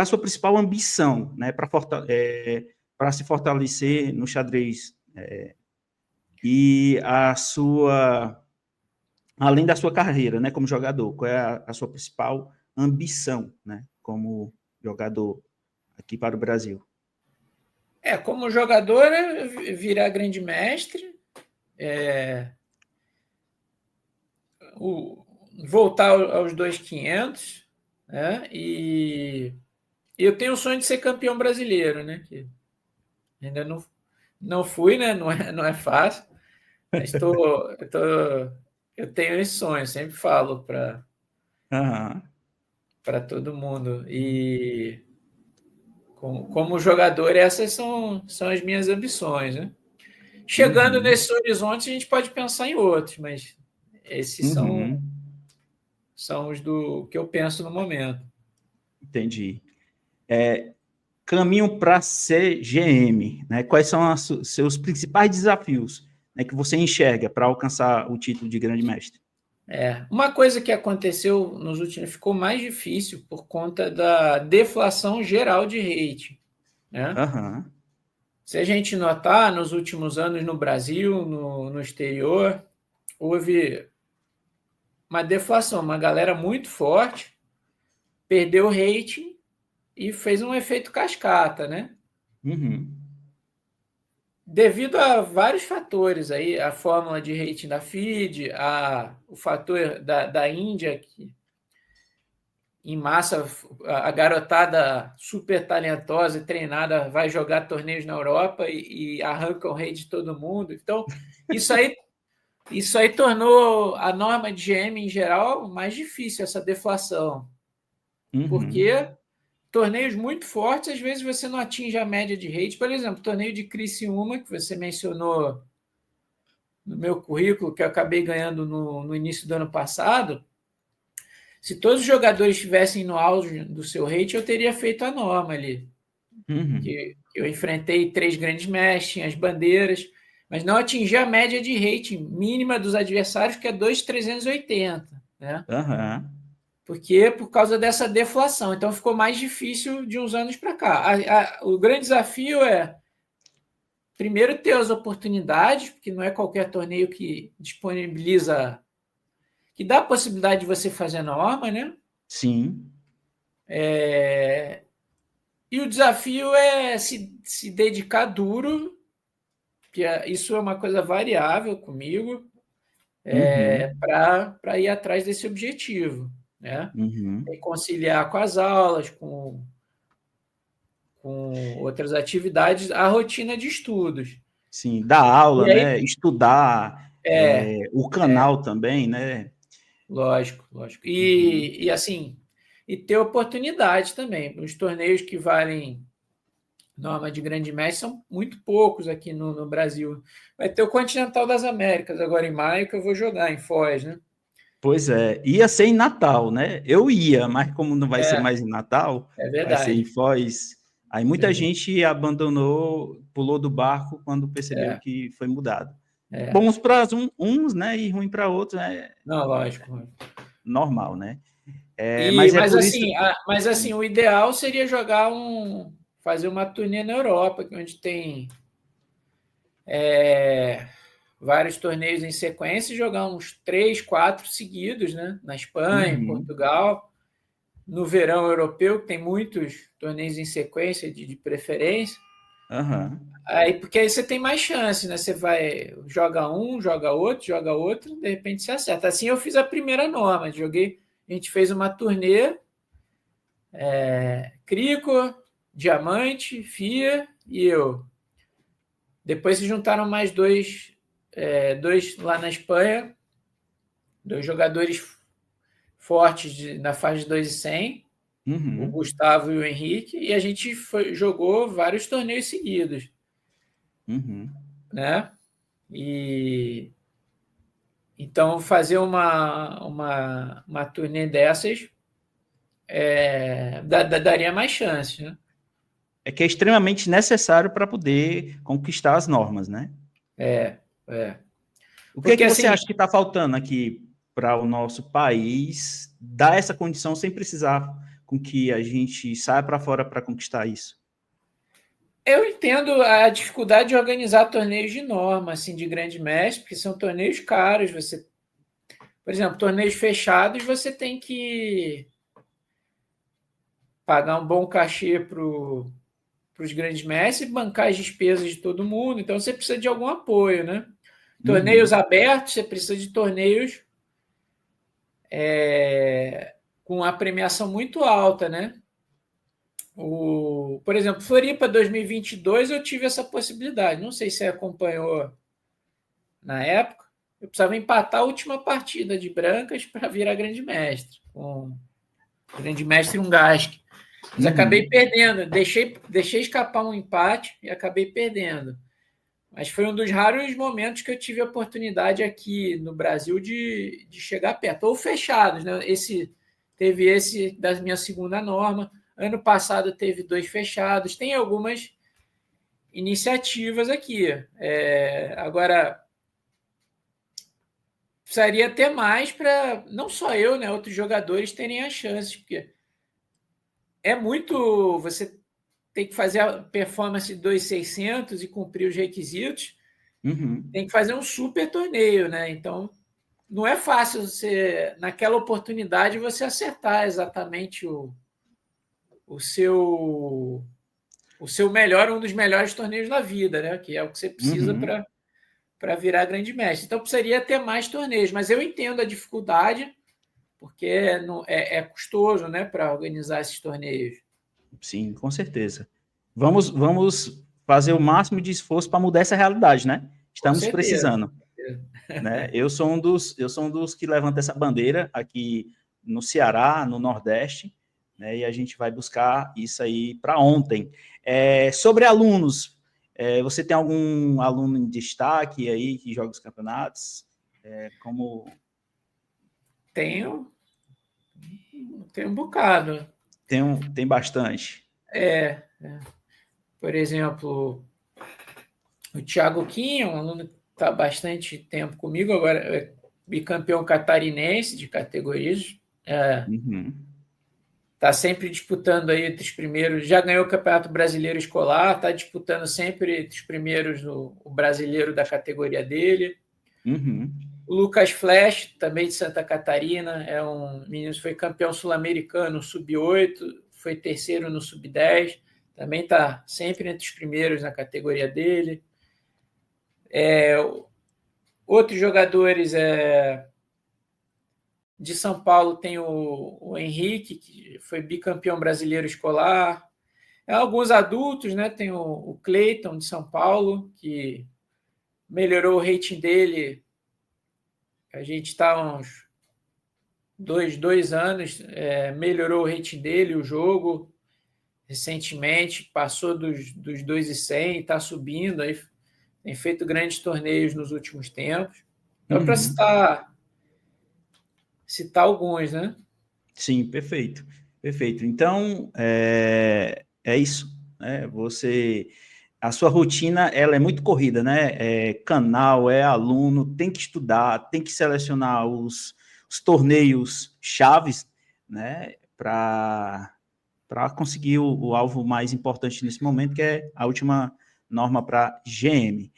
sua principal ambição, né? Para se fortalecer no xadrez e além da sua carreira, né? Como jogador, qual é a sua principal ambição, né? Como jogador aqui para o Brasil?
Como jogador, virar grande mestre, voltar aos 2.500, né? E eu tenho o sonho de ser campeão brasileiro, né? Que ainda não fui, né? Não é fácil, mas eu tenho esse sonho, sempre falo para todo mundo. E como jogador, essas são as minhas ambições, né? Chegando nesses horizontes, a gente pode pensar em outros, mas esses são os do que eu penso no momento.
Entendi. Caminho para ser GM, né? Quais são os seus principais desafios, né, que você enxerga para alcançar o título de grande mestre?
Uma coisa que aconteceu nos últimos, ficou mais difícil por conta da deflação geral de rating, né? Se a gente notar, nos últimos anos no Brasil, no exterior, houve uma deflação, uma galera muito forte perdeu o rating e fez um efeito cascata, né? Devido a vários fatores aí, a fórmula de rating da FIDE, o fator da Índia, que em massa a garotada super talentosa e treinada vai jogar torneios na Europa e arranca o rei de todo mundo. Então, isso aí tornou a norma de GM em geral mais difícil, essa deflação. Porque torneios muito fortes, às vezes você não atinge a média de rate. Por exemplo, o torneio de Criciúma, que você mencionou no meu currículo, que eu acabei ganhando no início do ano passado, se todos os jogadores estivessem no auge do seu rate, eu teria feito a norma ali. Que eu enfrentei 3 grandes mestres, tinha as bandeiras, mas não atingi a média de rating mínima dos adversários, que é 2.380, né? Porque por causa dessa deflação. Então ficou mais difícil de uns anos para cá. O grande desafio é, primeiro, ter as oportunidades, porque não é qualquer torneio que disponibiliza, que dá a possibilidade de você fazer a norma, né?
Sim.
E o desafio é se dedicar duro, que isso é uma coisa variável comigo, para ir atrás desse objetivo, né? E conciliar com as aulas, com outras atividades, a rotina de estudos.
Sim, dar aula, aí, né? Estudar, o canal também, né?
Lógico. E assim, e ter oportunidade também. Os torneios que valem norma de grande mestre são muito poucos aqui no Brasil. Vai ter o Continental das Américas agora em maio, que eu vou jogar em Foz, né?
Pois é, ia ser em Natal, né? Eu ia, mas como não vai ser mais em Natal, vai ser em Foz. Aí muita gente abandonou, pulou do barco quando percebeu que foi mudado. Bons para uns, né? E ruim para outros, né?
Não, lógico.
Normal, né?
Mas assim, o ideal seria fazer uma turnê na Europa, onde tem vários torneios em sequência, e jogar uns 3, 4 seguidos, né? Na Espanha, em Portugal, no verão europeu, que tem muitos torneios em sequência de preferência. Porque aí você tem mais chance, né? Você joga um, joga outro, de repente você acerta. Assim eu fiz a primeira norma, a gente fez uma turnê, Crico, Diamante, FIA e eu. Depois se juntaram mais dois lá na Espanha, 2 jogadores fortes na faixa de 2.100, o Gustavo e o Henrique, e a gente jogou vários torneios seguidos. Né? E então fazer uma turnê dessas daria mais chance, né?
É que é extremamente necessário para poder conquistar as normas, né? O que você acha que está faltando aqui para o nosso país dar essa condição sem precisar com que a gente saia para fora para conquistar isso?
Eu entendo a dificuldade de organizar torneios de norma, assim, de grande mestre, porque são torneios caros. Por exemplo, torneios fechados, você tem que pagar um bom cachê para os grandes mestres e bancar as despesas de todo mundo. Então, você precisa de algum apoio, né? Torneios abertos, você precisa de torneios com a premiação muito alta, né? Por exemplo, Floripa 2022 eu tive essa possibilidade. Não sei se você acompanhou na época. Eu precisava empatar a última partida de brancas para virar grande mestre, com o grande mestre Ungask. Mas acabei perdendo. Deixei escapar um empate e acabei perdendo. Mas foi um dos raros momentos que eu tive a oportunidade aqui no Brasil de chegar perto. Ou fechados, né? Teve esse da minha segunda norma. Ano passado teve 2 fechados. Tem algumas iniciativas aqui. Agora, precisaria ter mais para não só eu, né, outros jogadores terem as chances, porque você tem que fazer a performance de 2.600 e cumprir os requisitos. Tem que fazer um super torneio, né? Então, não é fácil naquela oportunidade, você acertar exatamente o seu melhor, um dos melhores torneios da vida, né? Que é o que você precisa para virar grande mestre. Então, precisaria ter mais torneios, mas eu entendo a dificuldade, porque é custoso, né, para organizar esses torneios.
Sim, com certeza. Vamos fazer o máximo de esforço para mudar essa realidade, né? Estamos precisando. Né? Eu sou um dos que levanta essa bandeira aqui no Ceará, no Nordeste, né? E a gente vai buscar isso aí para ontem. Sobre alunos, você tem algum aluno em destaque aí que joga os campeonatos?
Tenho um bocado.
Tem bastante.
Por exemplo, o Thiago Quinho, um aluno que está há bastante tempo comigo, agora é bicampeão catarinense de categorias. Está sempre disputando aí entre os primeiros, já ganhou o Campeonato Brasileiro Escolar, está disputando sempre entre os primeiros o brasileiro da categoria dele. O Lucas Flash, também de Santa Catarina, é um menino que foi campeão sul-americano no sub-8, foi terceiro no sub-10, também está sempre entre os primeiros na categoria dele. Outros jogadores de São Paulo tem o Henrique, que foi bicampeão brasileiro escolar. Alguns adultos, né? Tem o Cleiton, de São Paulo, que melhorou o rating dele. A gente está há uns dois anos, melhorou o rating dele, o jogo, recentemente, passou dos 2.100, está subindo, aí tem feito grandes torneios nos últimos tempos. Então, para citar alguns, né?
Sim, perfeito. Então, é isso, né? A sua rotina, ela é muito corrida, né? Canal, aluno, tem que estudar, tem que selecionar os torneios chaves, né? Para conseguir o alvo mais importante nesse momento, que é a última norma para GM.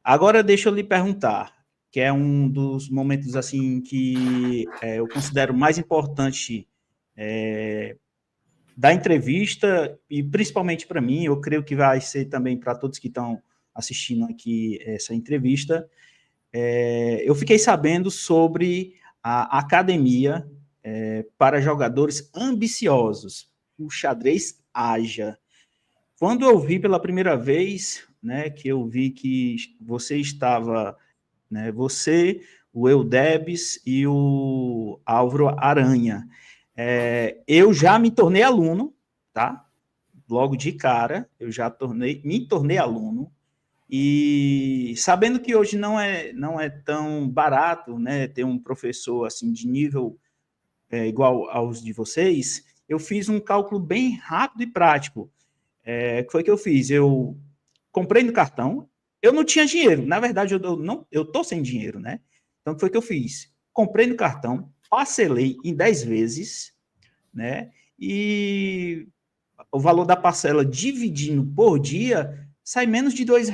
Agora, deixa eu lhe perguntar, que é um dos momentos assim que eu considero mais importante da entrevista, e principalmente para mim, eu creio que vai ser também para todos que estão assistindo aqui essa entrevista. Eu fiquei sabendo sobre a academia para jogadores ambiciosos, o Xadrez Aja. Quando eu vi pela primeira vez, né, que eu vi que você estava, né, você, o Eudebes e o Álvaro Aranha, eu já me tornei aluno, tá? Logo de cara, eu já me tornei aluno, e sabendo que hoje não é tão barato, né, ter um professor assim de nível igual aos de vocês, eu fiz um cálculo bem rápido e prático. Que foi que eu fiz? Eu comprei no cartão, eu não tinha dinheiro, na verdade eu tô sem dinheiro, né? Então, o que foi que eu fiz? Comprei no cartão, parcelei em 10 vezes, né? E o valor da parcela dividindo por dia sai menos de R$ 2.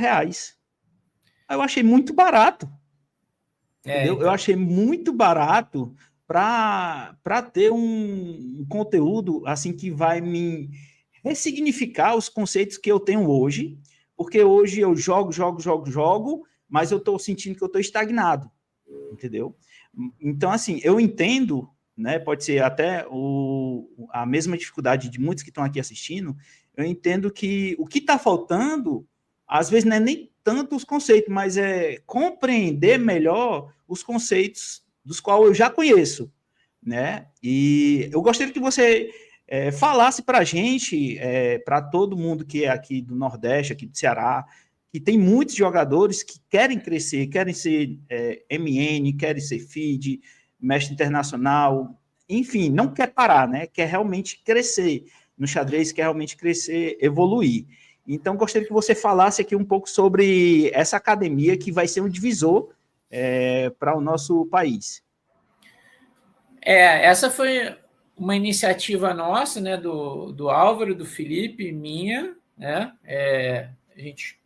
Eu achei muito barato, entendeu?
Então.
Eu achei muito barato para ter um conteúdo assim que vai me ressignificar os conceitos que eu tenho hoje, porque hoje eu jogo, mas eu estou sentindo que eu estou estagnado, entendeu? Então, assim, eu entendo, né? Pode ser até a mesma dificuldade de muitos que estão aqui assistindo. Eu entendo que o que está faltando, às vezes, não é nem tanto os conceitos, mas é compreender melhor os conceitos dos quais eu já conheço, né? E eu gostaria que você falasse para a gente, para todo mundo que é aqui do Nordeste, aqui do Ceará, que tem muitos jogadores que querem crescer, querem ser MN, querem ser FIDE, mestre internacional, enfim, não quer parar, né? Quer realmente crescer no xadrez, quer realmente crescer, evoluir. Então, gostaria que você falasse aqui um pouco sobre essa academia que vai ser um divisor para o nosso país.
Essa foi uma iniciativa nossa, né, do Álvaro, do Felipe, minha, né? A gente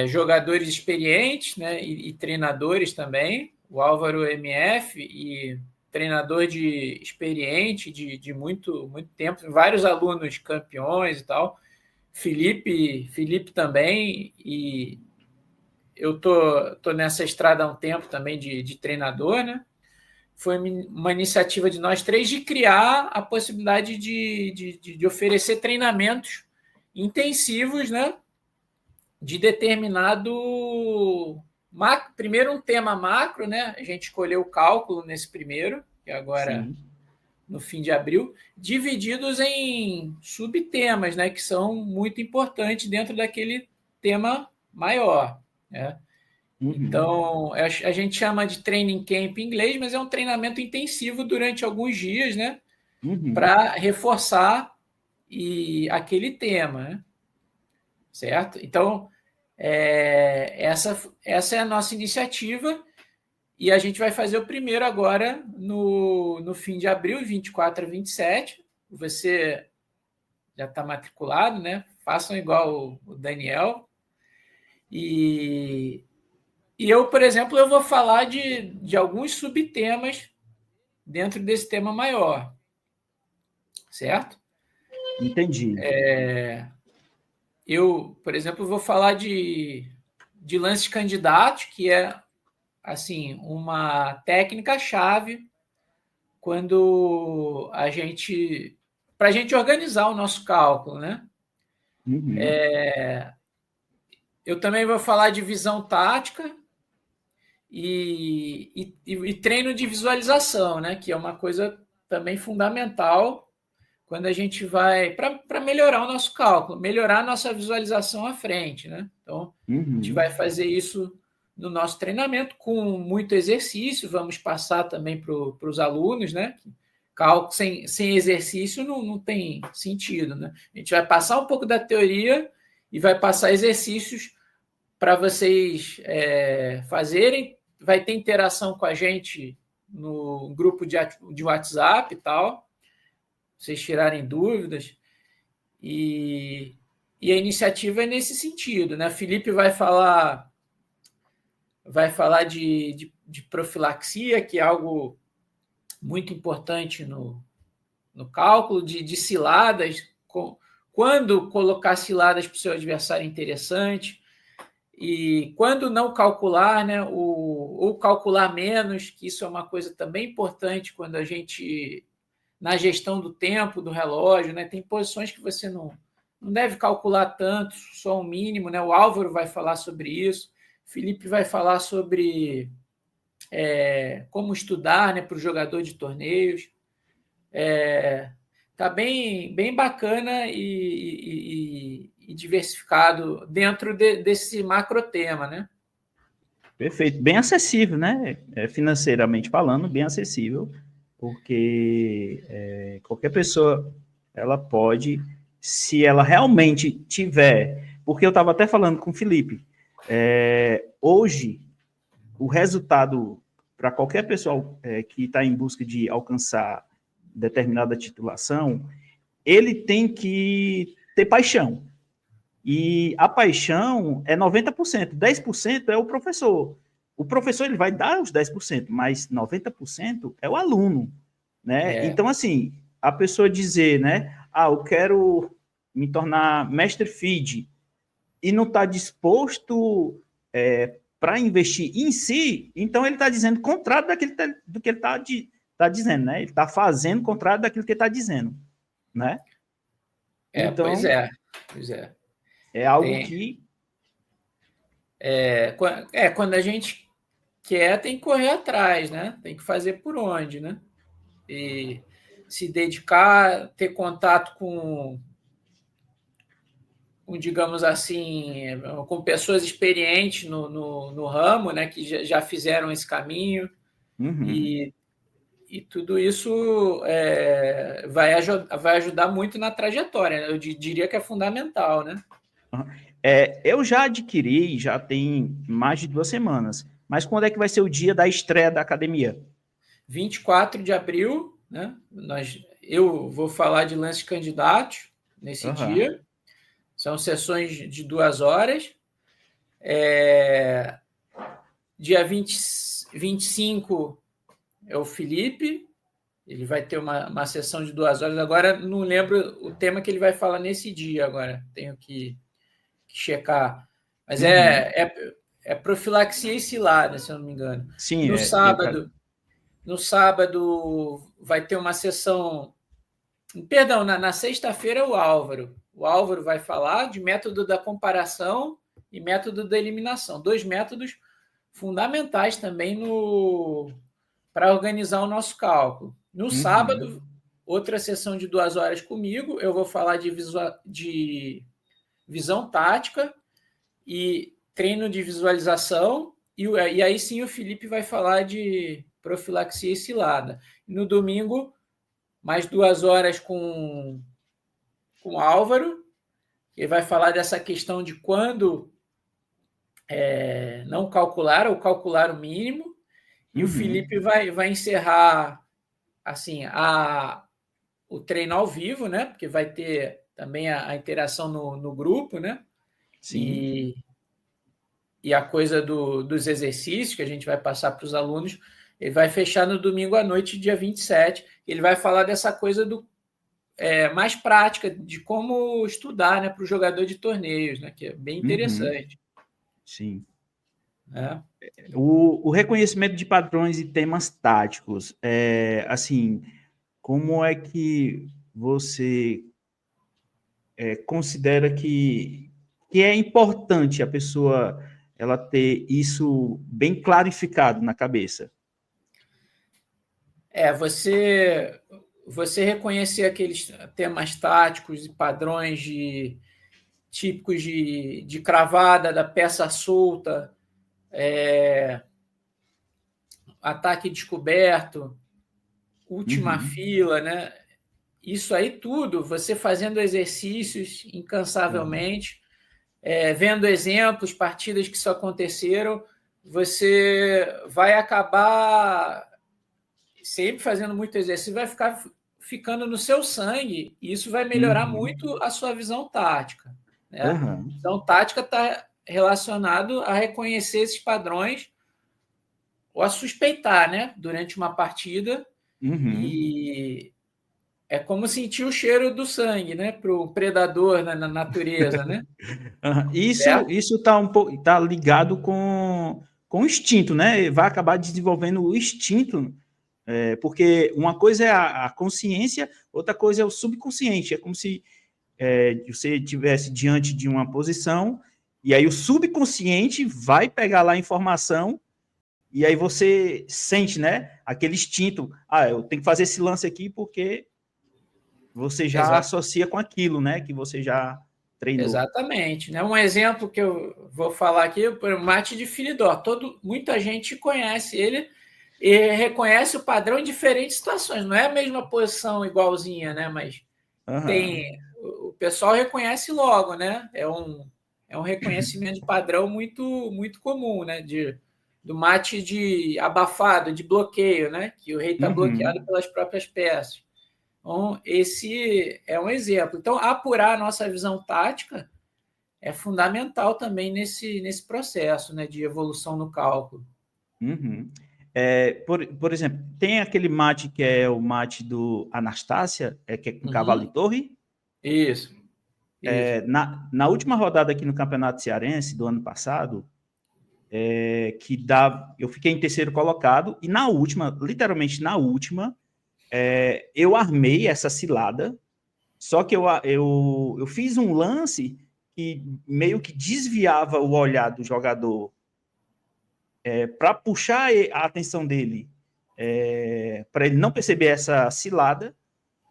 jogadores experientes, né, e treinadores também. O Álvaro MF e treinador experiente de muito tempo, vários alunos campeões e tal. Felipe também, e eu tô nessa estrada há um tempo também de treinador, né? Foi uma iniciativa de nós três de criar a possibilidade de oferecer treinamentos intensivos, né? De determinado primeiro um tema macro, né? A gente escolheu o cálculo nesse primeiro, que agora no fim de abril, divididos em subtemas, né, que são muito importantes dentro daquele tema maior, né? Então, a gente chama de training camp em inglês, mas é um treinamento intensivo durante alguns dias, né, para reforçar aquele tema, né? Certo? Então, essa é a nossa iniciativa. E a gente vai fazer o primeiro agora no fim de abril, 24 a 27. Você já está matriculado, né? Façam igual o Daniel. E eu, por exemplo, eu vou falar de alguns subtemas dentro desse tema maior. Certo?
Entendi.
Eu, por exemplo, vou falar de lances candidatos, que é assim, uma técnica-chave quando para a gente organizar o nosso cálculo, né? Eu também vou falar de visão tática e treino de visualização, né? Que é uma coisa também fundamental quando a gente vai para melhorar o nosso cálculo, melhorar a nossa visualização à frente, né? Então, a gente vai fazer isso no nosso treinamento com muito exercício, vamos passar também para os alunos, né? Cálculo sem exercício não tem sentido, né? A gente vai passar um pouco da teoria e vai passar exercícios para vocês fazerem, vai ter interação com a gente no grupo de WhatsApp e tal, vocês tirarem dúvidas, e a iniciativa é nesse sentido, né? Felipe vai falar de profilaxia, que é algo muito importante no cálculo, de ciladas, quando colocar ciladas para o seu adversário é interessante, e quando não calcular, né, ou calcular menos, que isso é uma coisa também importante quando a gente, na gestão do tempo, do relógio, né, tem posições que você não deve calcular tanto, só o mínimo, né? O Álvaro vai falar sobre isso, Felipe vai falar sobre como estudar, né, para o jogador de torneios. Tá bem bacana e diversificado dentro desse macro tema, né?
Perfeito, bem acessível, né? Financeiramente falando, bem acessível, porque qualquer pessoa ela pode, se ela realmente tiver, porque eu estava até falando com o Felipe, hoje o resultado para qualquer pessoa que está em busca de alcançar determinada titulação, ele tem que ter paixão. E a paixão é 90%, 10% é o professor. O professor ele vai dar os 10%, mas 90% é o aluno, né? Então, assim, a pessoa dizer, né, eu quero me tornar mestre FIDE e não está disposto para investir em si, então ele está dizendo o contrário do que ele está dizendo, né? Ele está fazendo o contrário daquilo que ele está dizendo, né?
Então, pois é.
É algo que...
quando a gente quer, tem que correr atrás, né? Tem que fazer por onde, né? E se dedicar, ter contato com digamos assim, com pessoas experientes no ramo, né? Que já fizeram esse caminho. E tudo isso vai ajudar muito na trajetória. Eu diria que é fundamental, né?
Eu já adquiri, já tem mais de 2 semanas. Mas quando é que vai ser o dia da estreia da academia?
24 de abril, né? Eu vou falar de lances candidatos nesse dia. São sessões de 2 horas. Dia 25 é o Felipe. Ele vai ter uma sessão de 2 horas. Agora, não lembro o tema que ele vai falar nesse dia. Agora, tenho que checar. Mas é profilaxia e cilada, se eu não me engano.
Sim,
no sábado vai ter uma sessão... Perdão, na sexta-feira o Álvaro. O Álvaro vai falar de método da comparação e método da eliminação. 2 métodos fundamentais também para organizar o nosso cálculo. No sábado outra sessão de 2 horas comigo. Eu vou falar de visão tática e treino de visualização. E aí sim o Felipe vai falar de profilaxia e cilada. No domingo, mais 2 horas com o Álvaro. Ele vai falar dessa questão de quando não calcular ou calcular o mínimo. E o Felipe vai encerrar assim, o treino ao vivo, né? Porque vai ter também a interação no grupo, né?
Sim.
E a coisa dos exercícios que a gente vai passar para os alunos. Ele vai fechar no domingo à noite, dia 27. Ele vai falar dessa coisa mais prática, de como estudar, né, para o jogador de torneios, né? Que é bem interessante.
Sim. O reconhecimento de padrões e temas táticos, assim, como é que você considera que é importante a pessoa ela ter isso bem clarificado na cabeça?
Você reconhecer aqueles temas táticos e padrões típicos de cravada, da peça solta, ataque descoberto, última fila, né? Isso aí tudo, você fazendo exercícios incansavelmente, vendo exemplos, partidas que isso aconteceram, você vai acabar sempre fazendo muito exercício, vai ficar ficando no seu sangue, e isso vai melhorar muito a sua visão tática. Né? A visão tática está relacionado a reconhecer esses padrões ou a suspeitar, né, durante uma partida, e é como sentir o cheiro do sangue, né, para o predador na natureza, né?
Isso tá ligado com o instinto, né? Vai acabar desenvolvendo o instinto, porque uma coisa é a consciência, outra coisa é o subconsciente. É como se você estivesse diante de uma posição e aí o subconsciente vai pegar lá a informação e aí você sente, né? Aquele instinto. Eu tenho que fazer esse lance aqui porque você já associa com aquilo, né? Que você já treinou.
Exatamente. Né? Um exemplo que eu vou falar aqui, o Mate de Filidó. Muita gente conhece ele e reconhece o padrão em diferentes situações. Não é a mesma posição igualzinha, né? Mas o pessoal reconhece logo, né? É um reconhecimento de padrão muito, muito comum, né? Do mate de abafado, de bloqueio, né? Que o rei está bloqueado pelas próprias peças. Então, esse é um exemplo. Então, apurar a nossa visão tática é fundamental também nesse processo, né, de evolução no cálculo.
Por exemplo, tem aquele mate que é o mate do Anastácia, que é com cavalo e torre?
Isso.
Na última rodada aqui no Campeonato Cearense do ano passado, eu fiquei em terceiro colocado, e na última, literalmente na última, eu armei essa cilada, só que eu fiz um lance que meio que desviava o olhar do jogador para puxar a atenção dele, para ele não perceber essa cilada,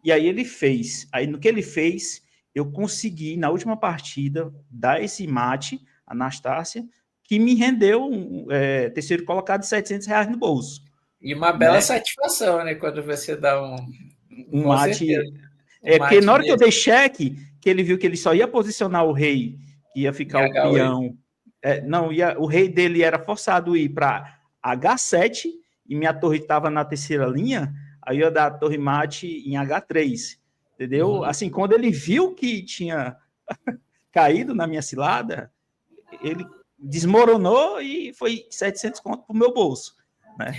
e aí ele fez. Aí no que ele fez, eu consegui, na última partida, dar esse mate, Anastácia, que me rendeu terceiro colocado de R$700 no bolso.
E uma bela satisfação, né? Quando você dá
um mate. Porque na hora que eu dei cheque, que ele viu que ele só ia posicionar o rei, que ia ficar o peão. O rei dele era forçado a ir para H7 e minha torre estava na terceira linha, aí eu ia dar a torre mate em H3. Entendeu? Assim, quando ele viu que tinha caído na minha cilada, ele desmoronou e foi 700 conto pro meu bolso. Né?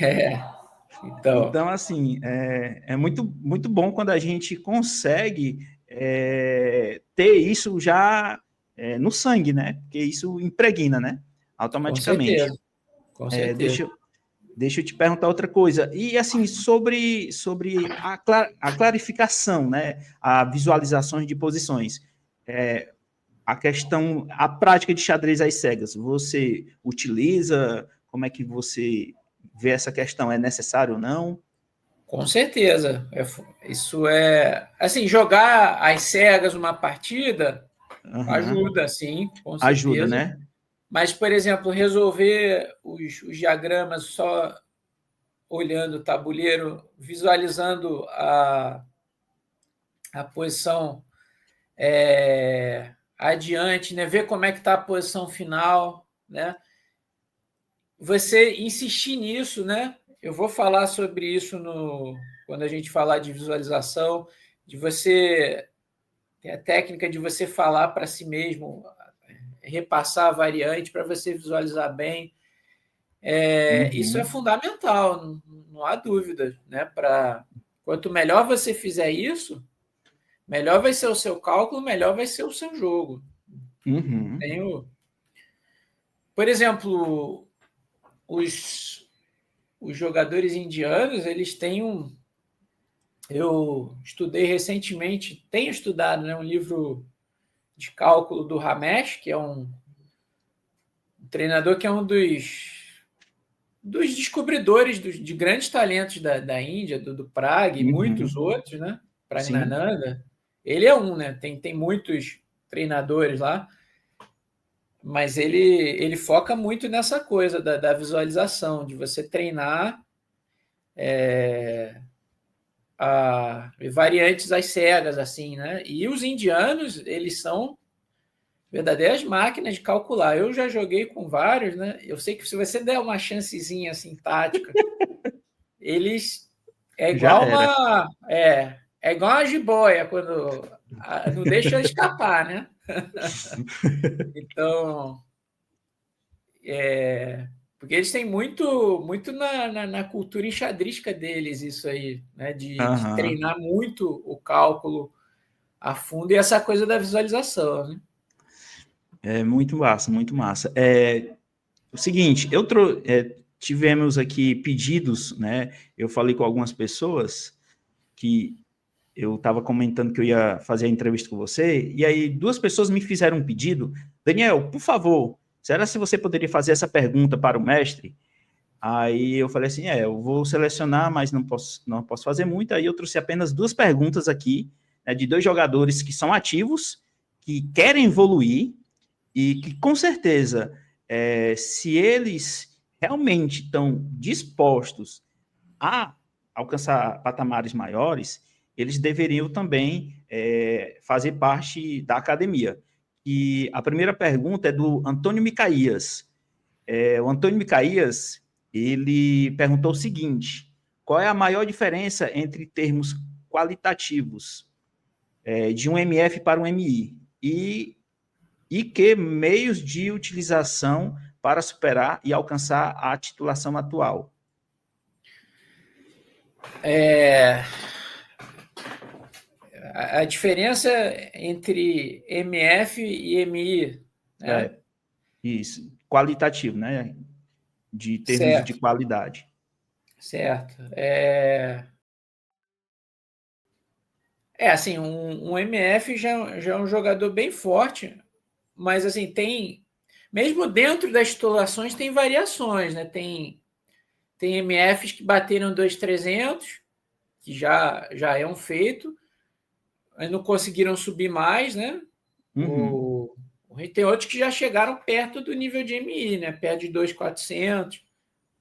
Então, assim, é muito, muito bom quando a gente consegue ter isso já no sangue, né? Porque isso impregna, né? Automaticamente.
Com certeza.
Deixa eu te perguntar outra coisa. E, assim, sobre a clarificação, né? A visualizações de posições. A prática de xadrez às cegas, você utiliza? Como é que você vê essa questão? É necessário ou não?
Com certeza. Isso é... Assim, jogar às cegas uma partida ajuda, sim, com certeza.
Ajuda, né?
Mas, por exemplo, resolver os diagramas só olhando o tabuleiro, visualizando a posição adiante, né? Ver como é que está a posição final, né? Você insistir nisso, né? Eu vou falar sobre isso quando a gente falar de visualização, de você tem a técnica de você falar para si mesmo, repassar a variante para você visualizar bem. Isso é fundamental, não há dúvida, né? Quanto melhor você fizer isso, melhor vai ser o seu cálculo, melhor vai ser o seu jogo. Por exemplo, os jogadores indianos, eles têm eu estudei recentemente, tenho estudado, né, um livro de cálculo do Ramesh, que é um treinador que é um dos descobridores de grandes talentos da Índia, do Prag e muitos outros, né? Pragnananda. Ele é um, né? Tem muitos treinadores lá, mas ele foca muito nessa coisa da visualização, de você treinar variantes às cegas, assim, né? E os indianos, eles são verdadeiras máquinas de calcular. Eu já joguei com vários, né? Eu sei que se você der uma chancezinha assim tática, eles é igual é igual uma jiboia quando não deixa escapar, né? Então, porque eles têm muito na cultura enxadrística deles isso aí, né? De treinar muito o cálculo a fundo e essa coisa da visualização, né?
É muito massa, muito massa. O seguinte, tivemos aqui pedidos, né? Eu falei com algumas pessoas que eu estava comentando que eu ia fazer a entrevista com você, e aí 2 pessoas me fizeram um pedido. Daniel, por favor, será se você poderia fazer essa pergunta para o mestre? Aí eu falei assim, eu vou selecionar, mas não posso fazer muito. Aí eu trouxe apenas 2 perguntas aqui, né, de 2 jogadores que são ativos, que querem evoluir, e que, com certeza, se eles realmente estão dispostos a alcançar patamares maiores, eles deveriam também fazer parte da academia. E a primeira pergunta é do Antônio Micaías. O Antônio Micaías, ele perguntou o seguinte: qual é a maior diferença entre termos qualitativos de um MF para um MI? E que meios de utilização para superar e alcançar a titulação atual?
A diferença entre MF e MI, né?
Isso, qualitativo, né? De termos
certo.
de qualidade.
Certo. Assim, um MF já é um jogador bem forte, mas assim, mesmo dentro das titulações tem variações, né? Tem MFs que bateram 2.300, que já é um feito, mas não conseguiram subir mais, né? Tem outros que já chegaram perto do nível de MI, né? Perto de 2.400,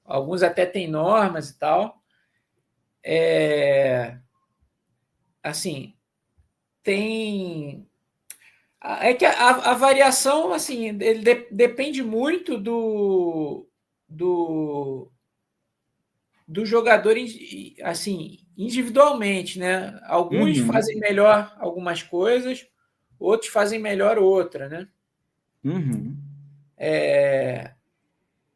alguns até têm normas e tal. Assim, tem... É que a variação, assim, ele depende muito do jogador, assim, individualmente, né? Alguns fazem melhor algumas coisas, outros fazem melhor outra, né?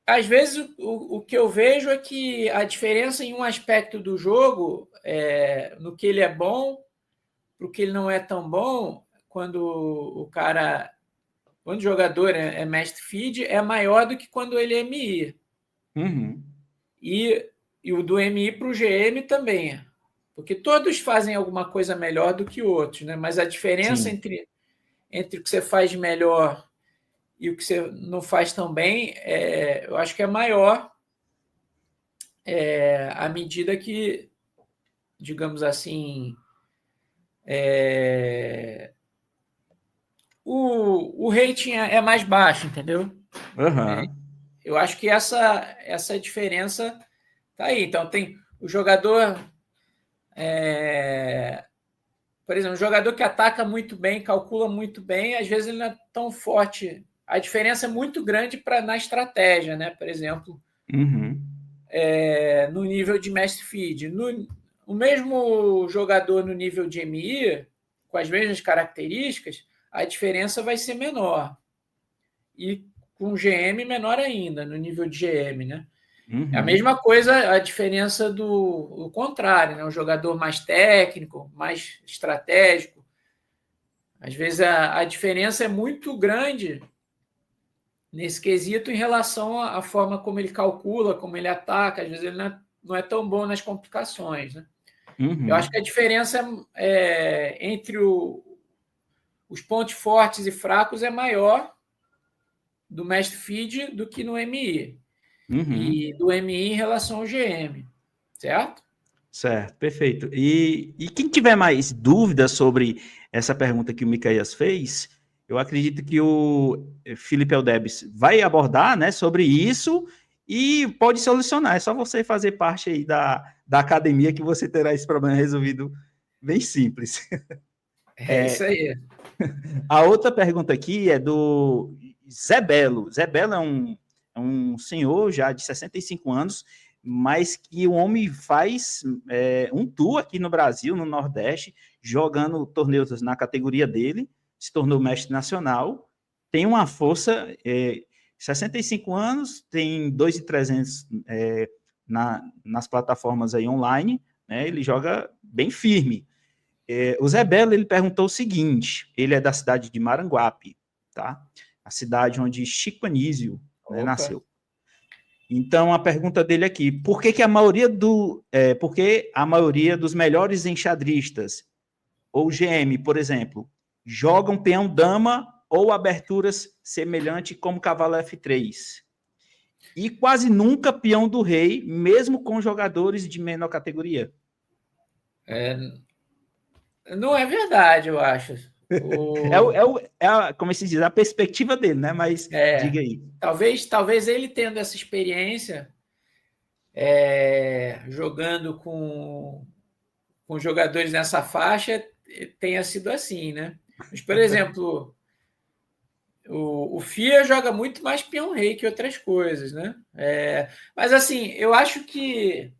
Às vezes, o que eu vejo é que a diferença em um aspecto do jogo, no que ele é bom, para o que ele não é tão bom, quando o jogador é mestre feed, é maior do que quando ele é MI. E o do MI para o GM também. Porque todos fazem alguma coisa melhor do que outros, né? Mas a diferença entre o que você faz melhor e o que você não faz tão bem, eu acho que é maior à medida que digamos assim, o rating é mais baixo, entendeu?
Uhum.
Eu acho que essa diferença tá aí. Então, tem o jogador, por exemplo, um jogador que ataca muito bem, calcula muito bem, às vezes ele não é tão forte. A diferença é muito grande na estratégia, né? Por exemplo,
Uhum.
no nível de Master Feed. O mesmo jogador no nível de MI, com as mesmas características, a diferença vai ser menor. E com GM menor ainda, no nível de GM, né? É a
Uhum.
mesma coisa a diferença do contrário, né? Um jogador mais técnico, mais estratégico. Às vezes a diferença é muito grande nesse quesito em relação à forma como ele calcula, como ele ataca. Às vezes ele não é tão bom nas complicações, né? Eu acho
Uhum.
que a diferença entre os pontos fortes e fracos é maior do Mestre Feed do que no MI.
Uhum.
E do MI em relação ao GM, certo?
Certo, perfeito. E quem tiver mais dúvidas sobre essa pergunta que o Micaías fez, eu acredito que o Felipe Eldebs vai abordar, né, sobre isso e pode solucionar. É só você fazer parte aí da academia que você terá esse problema resolvido bem simples.
É isso aí.
A outra pergunta aqui é do Zé Belo. Zé Belo é um senhor já de 65 anos, mas que o homem faz um tour aqui no Brasil, no Nordeste, jogando torneios na categoria dele, se tornou mestre nacional, tem uma força, 65 anos, tem 2.300 nas plataformas aí online, né, ele joga bem firme. O Zé Belo, ele perguntou o seguinte, ele é da cidade de Maranguape, tá? A cidade onde Chico Anísio, né,
Opa.
nasceu. Então, a pergunta dele aqui, por que a maioria dos melhores enxadristas, ou GM, por exemplo, jogam peão-dama ou aberturas semelhantes como cavalo F3? E quase nunca peão do rei, mesmo com jogadores de menor categoria?
Não é verdade, eu acho.
Como se diz, a perspectiva dele, né? Mas
É,
diga aí.
talvez ele tendo essa experiência jogando com jogadores nessa faixa tenha sido assim, né? Mas, por exemplo, o FIA joga muito mais peão-rei que outras coisas, né? Mas, assim, eu acho que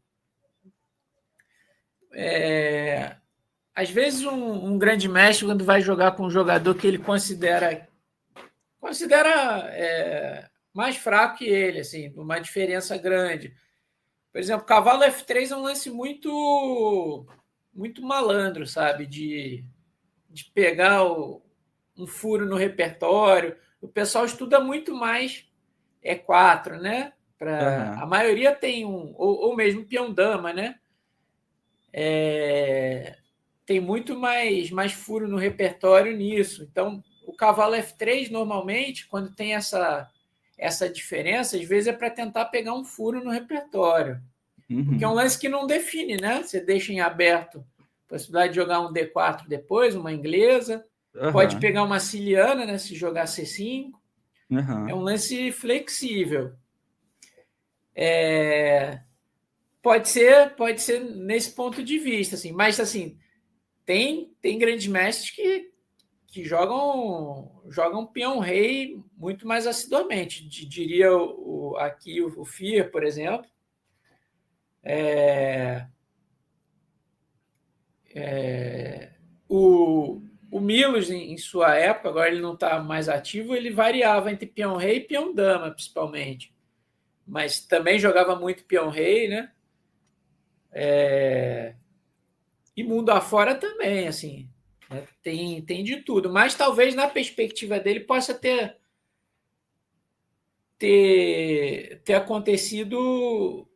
às vezes um grande mestre, quando vai jogar com um jogador que ele considera mais fraco que ele, assim, uma diferença grande. Por exemplo, cavalo F3 é um lance muito malandro, sabe? De pegar um furo no repertório. O pessoal estuda muito mais E4, né? A
Aham.
maioria tem ou mesmo peão-dama, né? Tem muito mais furo no repertório nisso. Então, o cavalo F3, normalmente, quando tem essa diferença, às vezes é para tentar pegar um furo no repertório. Porque é um
Uhum.
lance que não define, né? Você deixa em aberto a possibilidade de jogar um D4 depois, uma inglesa. Pode
Aham.
pegar uma siciliana, né? Se jogar C5. É um
Aham.
lance flexível. Pode ser nesse ponto de vista, assim. Mas, assim, tem grandes mestres que jogam peão-rei muito mais assiduamente. Diria aqui o FIA, por exemplo. O Milos, em sua época, agora ele não está mais ativo, ele variava entre peão-rei e peão-dama, principalmente. Mas também jogava muito peão-rei, né? E mundo afora também, assim. Né? Tem de tudo. Mas talvez na perspectiva dele possa ter acontecido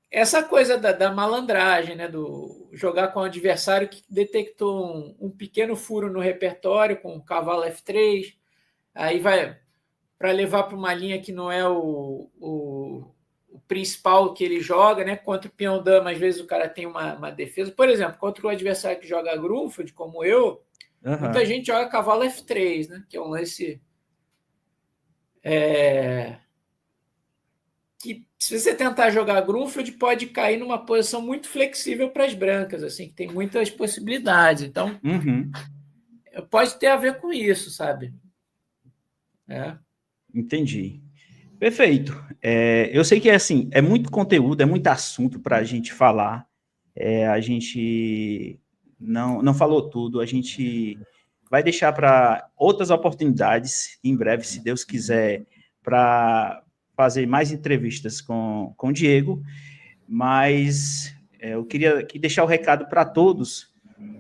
essa coisa da malandragem, né? Do jogar com o adversário que detectou um pequeno furo no repertório com o cavalo F3, aí vai para levar para uma linha que não é o principal que ele joga, né? Contra o peão dama, às vezes o cara tem uma defesa. Por exemplo, contra o adversário que joga Grunfeld, como eu, muita gente joga cavalo F3, né? Que é um lance que, se você tentar jogar Grunfeld, pode cair numa posição muito flexível para as brancas, assim, que tem muitas possibilidades. Então, pode ter a ver com isso, sabe?
Entendi. Perfeito. Eu sei que assim, é muito conteúdo, é muito assunto para a gente falar. A gente não falou tudo, a gente vai deixar para outras oportunidades em breve, se Deus quiser, para fazer mais entrevistas com o Diego, mas eu queria deixar o recado para todos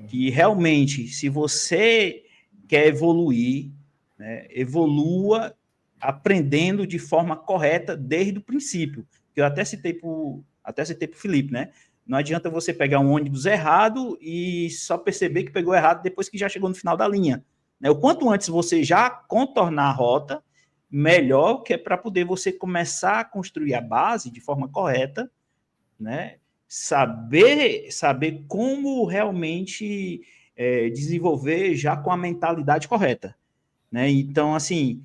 que realmente, se você quer evoluir, né, evolua aprendendo de forma correta desde o princípio. Eu até citei para o Felipe, né? Não adianta você pegar um ônibus errado e só perceber que pegou errado depois que já chegou no final da linha. Né? O quanto antes você já contornar a rota, melhor, que é para poder você começar a construir a base de forma correta, né? Saber como realmente desenvolver já com a mentalidade correta. Né? Então, assim,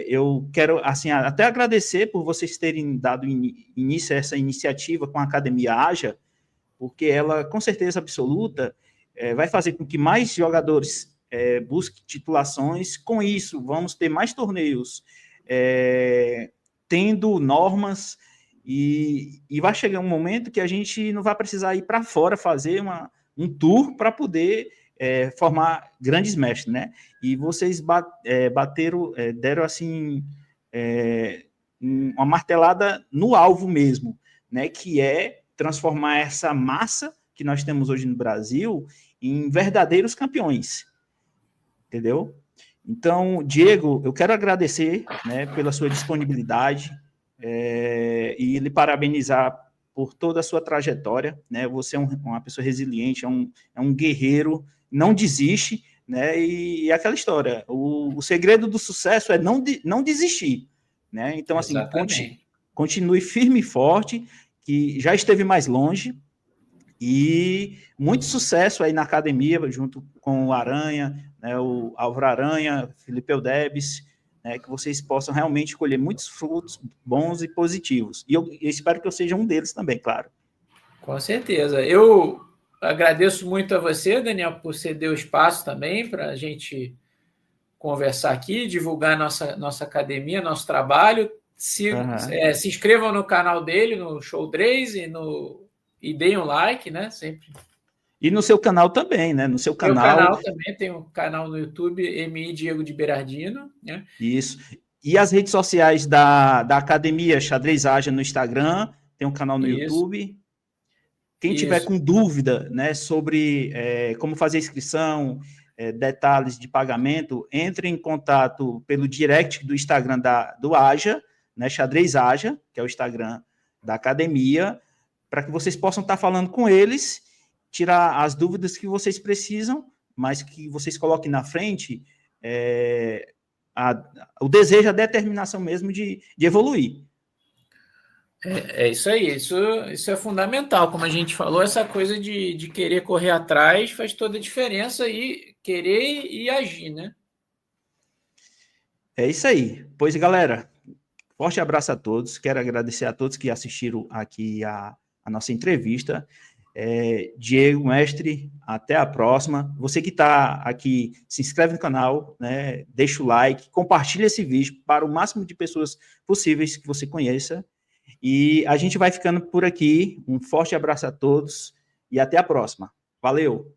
eu quero assim, até agradecer por vocês terem dado início a essa iniciativa com a Academia Aja, porque ela, com certeza absoluta, vai fazer com que mais jogadores busquem titulações. Com isso, vamos ter mais torneios tendo normas e vai chegar um momento que a gente não vai precisar ir para fora fazer um tour para poder formar grandes mestres, né? E vocês deram assim uma martelada no alvo mesmo, né? Que é transformar essa massa que nós temos hoje no Brasil em verdadeiros campeões, entendeu? Então, Diego, eu quero agradecer, né, pela sua disponibilidade e lhe parabenizar por toda a sua trajetória, né? Você é uma pessoa resiliente, é um guerreiro, não desiste, né? E aquela história, o segredo do sucesso é não desistir, né? Então, assim, continue firme e forte, que já esteve mais longe, e muito sucesso aí na academia, junto com o Aranha, né, o Álvaro Aranha, Felipe Eudebis, né, que vocês possam realmente colher muitos frutos bons e positivos. E eu espero que eu seja um deles também, claro.
Com certeza. Eu agradeço muito a você, Daniel, por ceder o espaço também para a gente conversar aqui, divulgar nossa academia, nosso trabalho. Se inscrevam no canal dele, no Xadrez, e deem um like, né? Sempre.
E no seu canal também, né? No seu canal.
Meu canal também, tem um canal no YouTube, MI Diego de Berardino. Né?
Isso. E as redes sociais da Academia Xadrez Aja no Instagram, tem um canal no YouTube. Quem tiver com dúvida, né, sobre como fazer inscrição, detalhes de pagamento, entre em contato pelo direct do Instagram do Aja, né, Xadrez Aja, que é o Instagram da academia, para que vocês possam estar falando com eles, tirar as dúvidas que vocês precisam, mas que vocês coloquem na frente o desejo, a determinação mesmo de evoluir.
É isso aí, isso é fundamental. Como a gente falou, essa coisa de querer correr atrás faz toda a diferença, e querer e agir, né?
É isso aí. Pois, galera, forte abraço a todos. Quero agradecer a todos que assistiram aqui a nossa entrevista. Diego, mestre, até a próxima. Você que está aqui, se inscreve no canal, né? Deixa o like, compartilha esse vídeo para o máximo de pessoas possíveis que você conheça. E a gente vai ficando por aqui. Um forte abraço a todos e até a próxima. Valeu!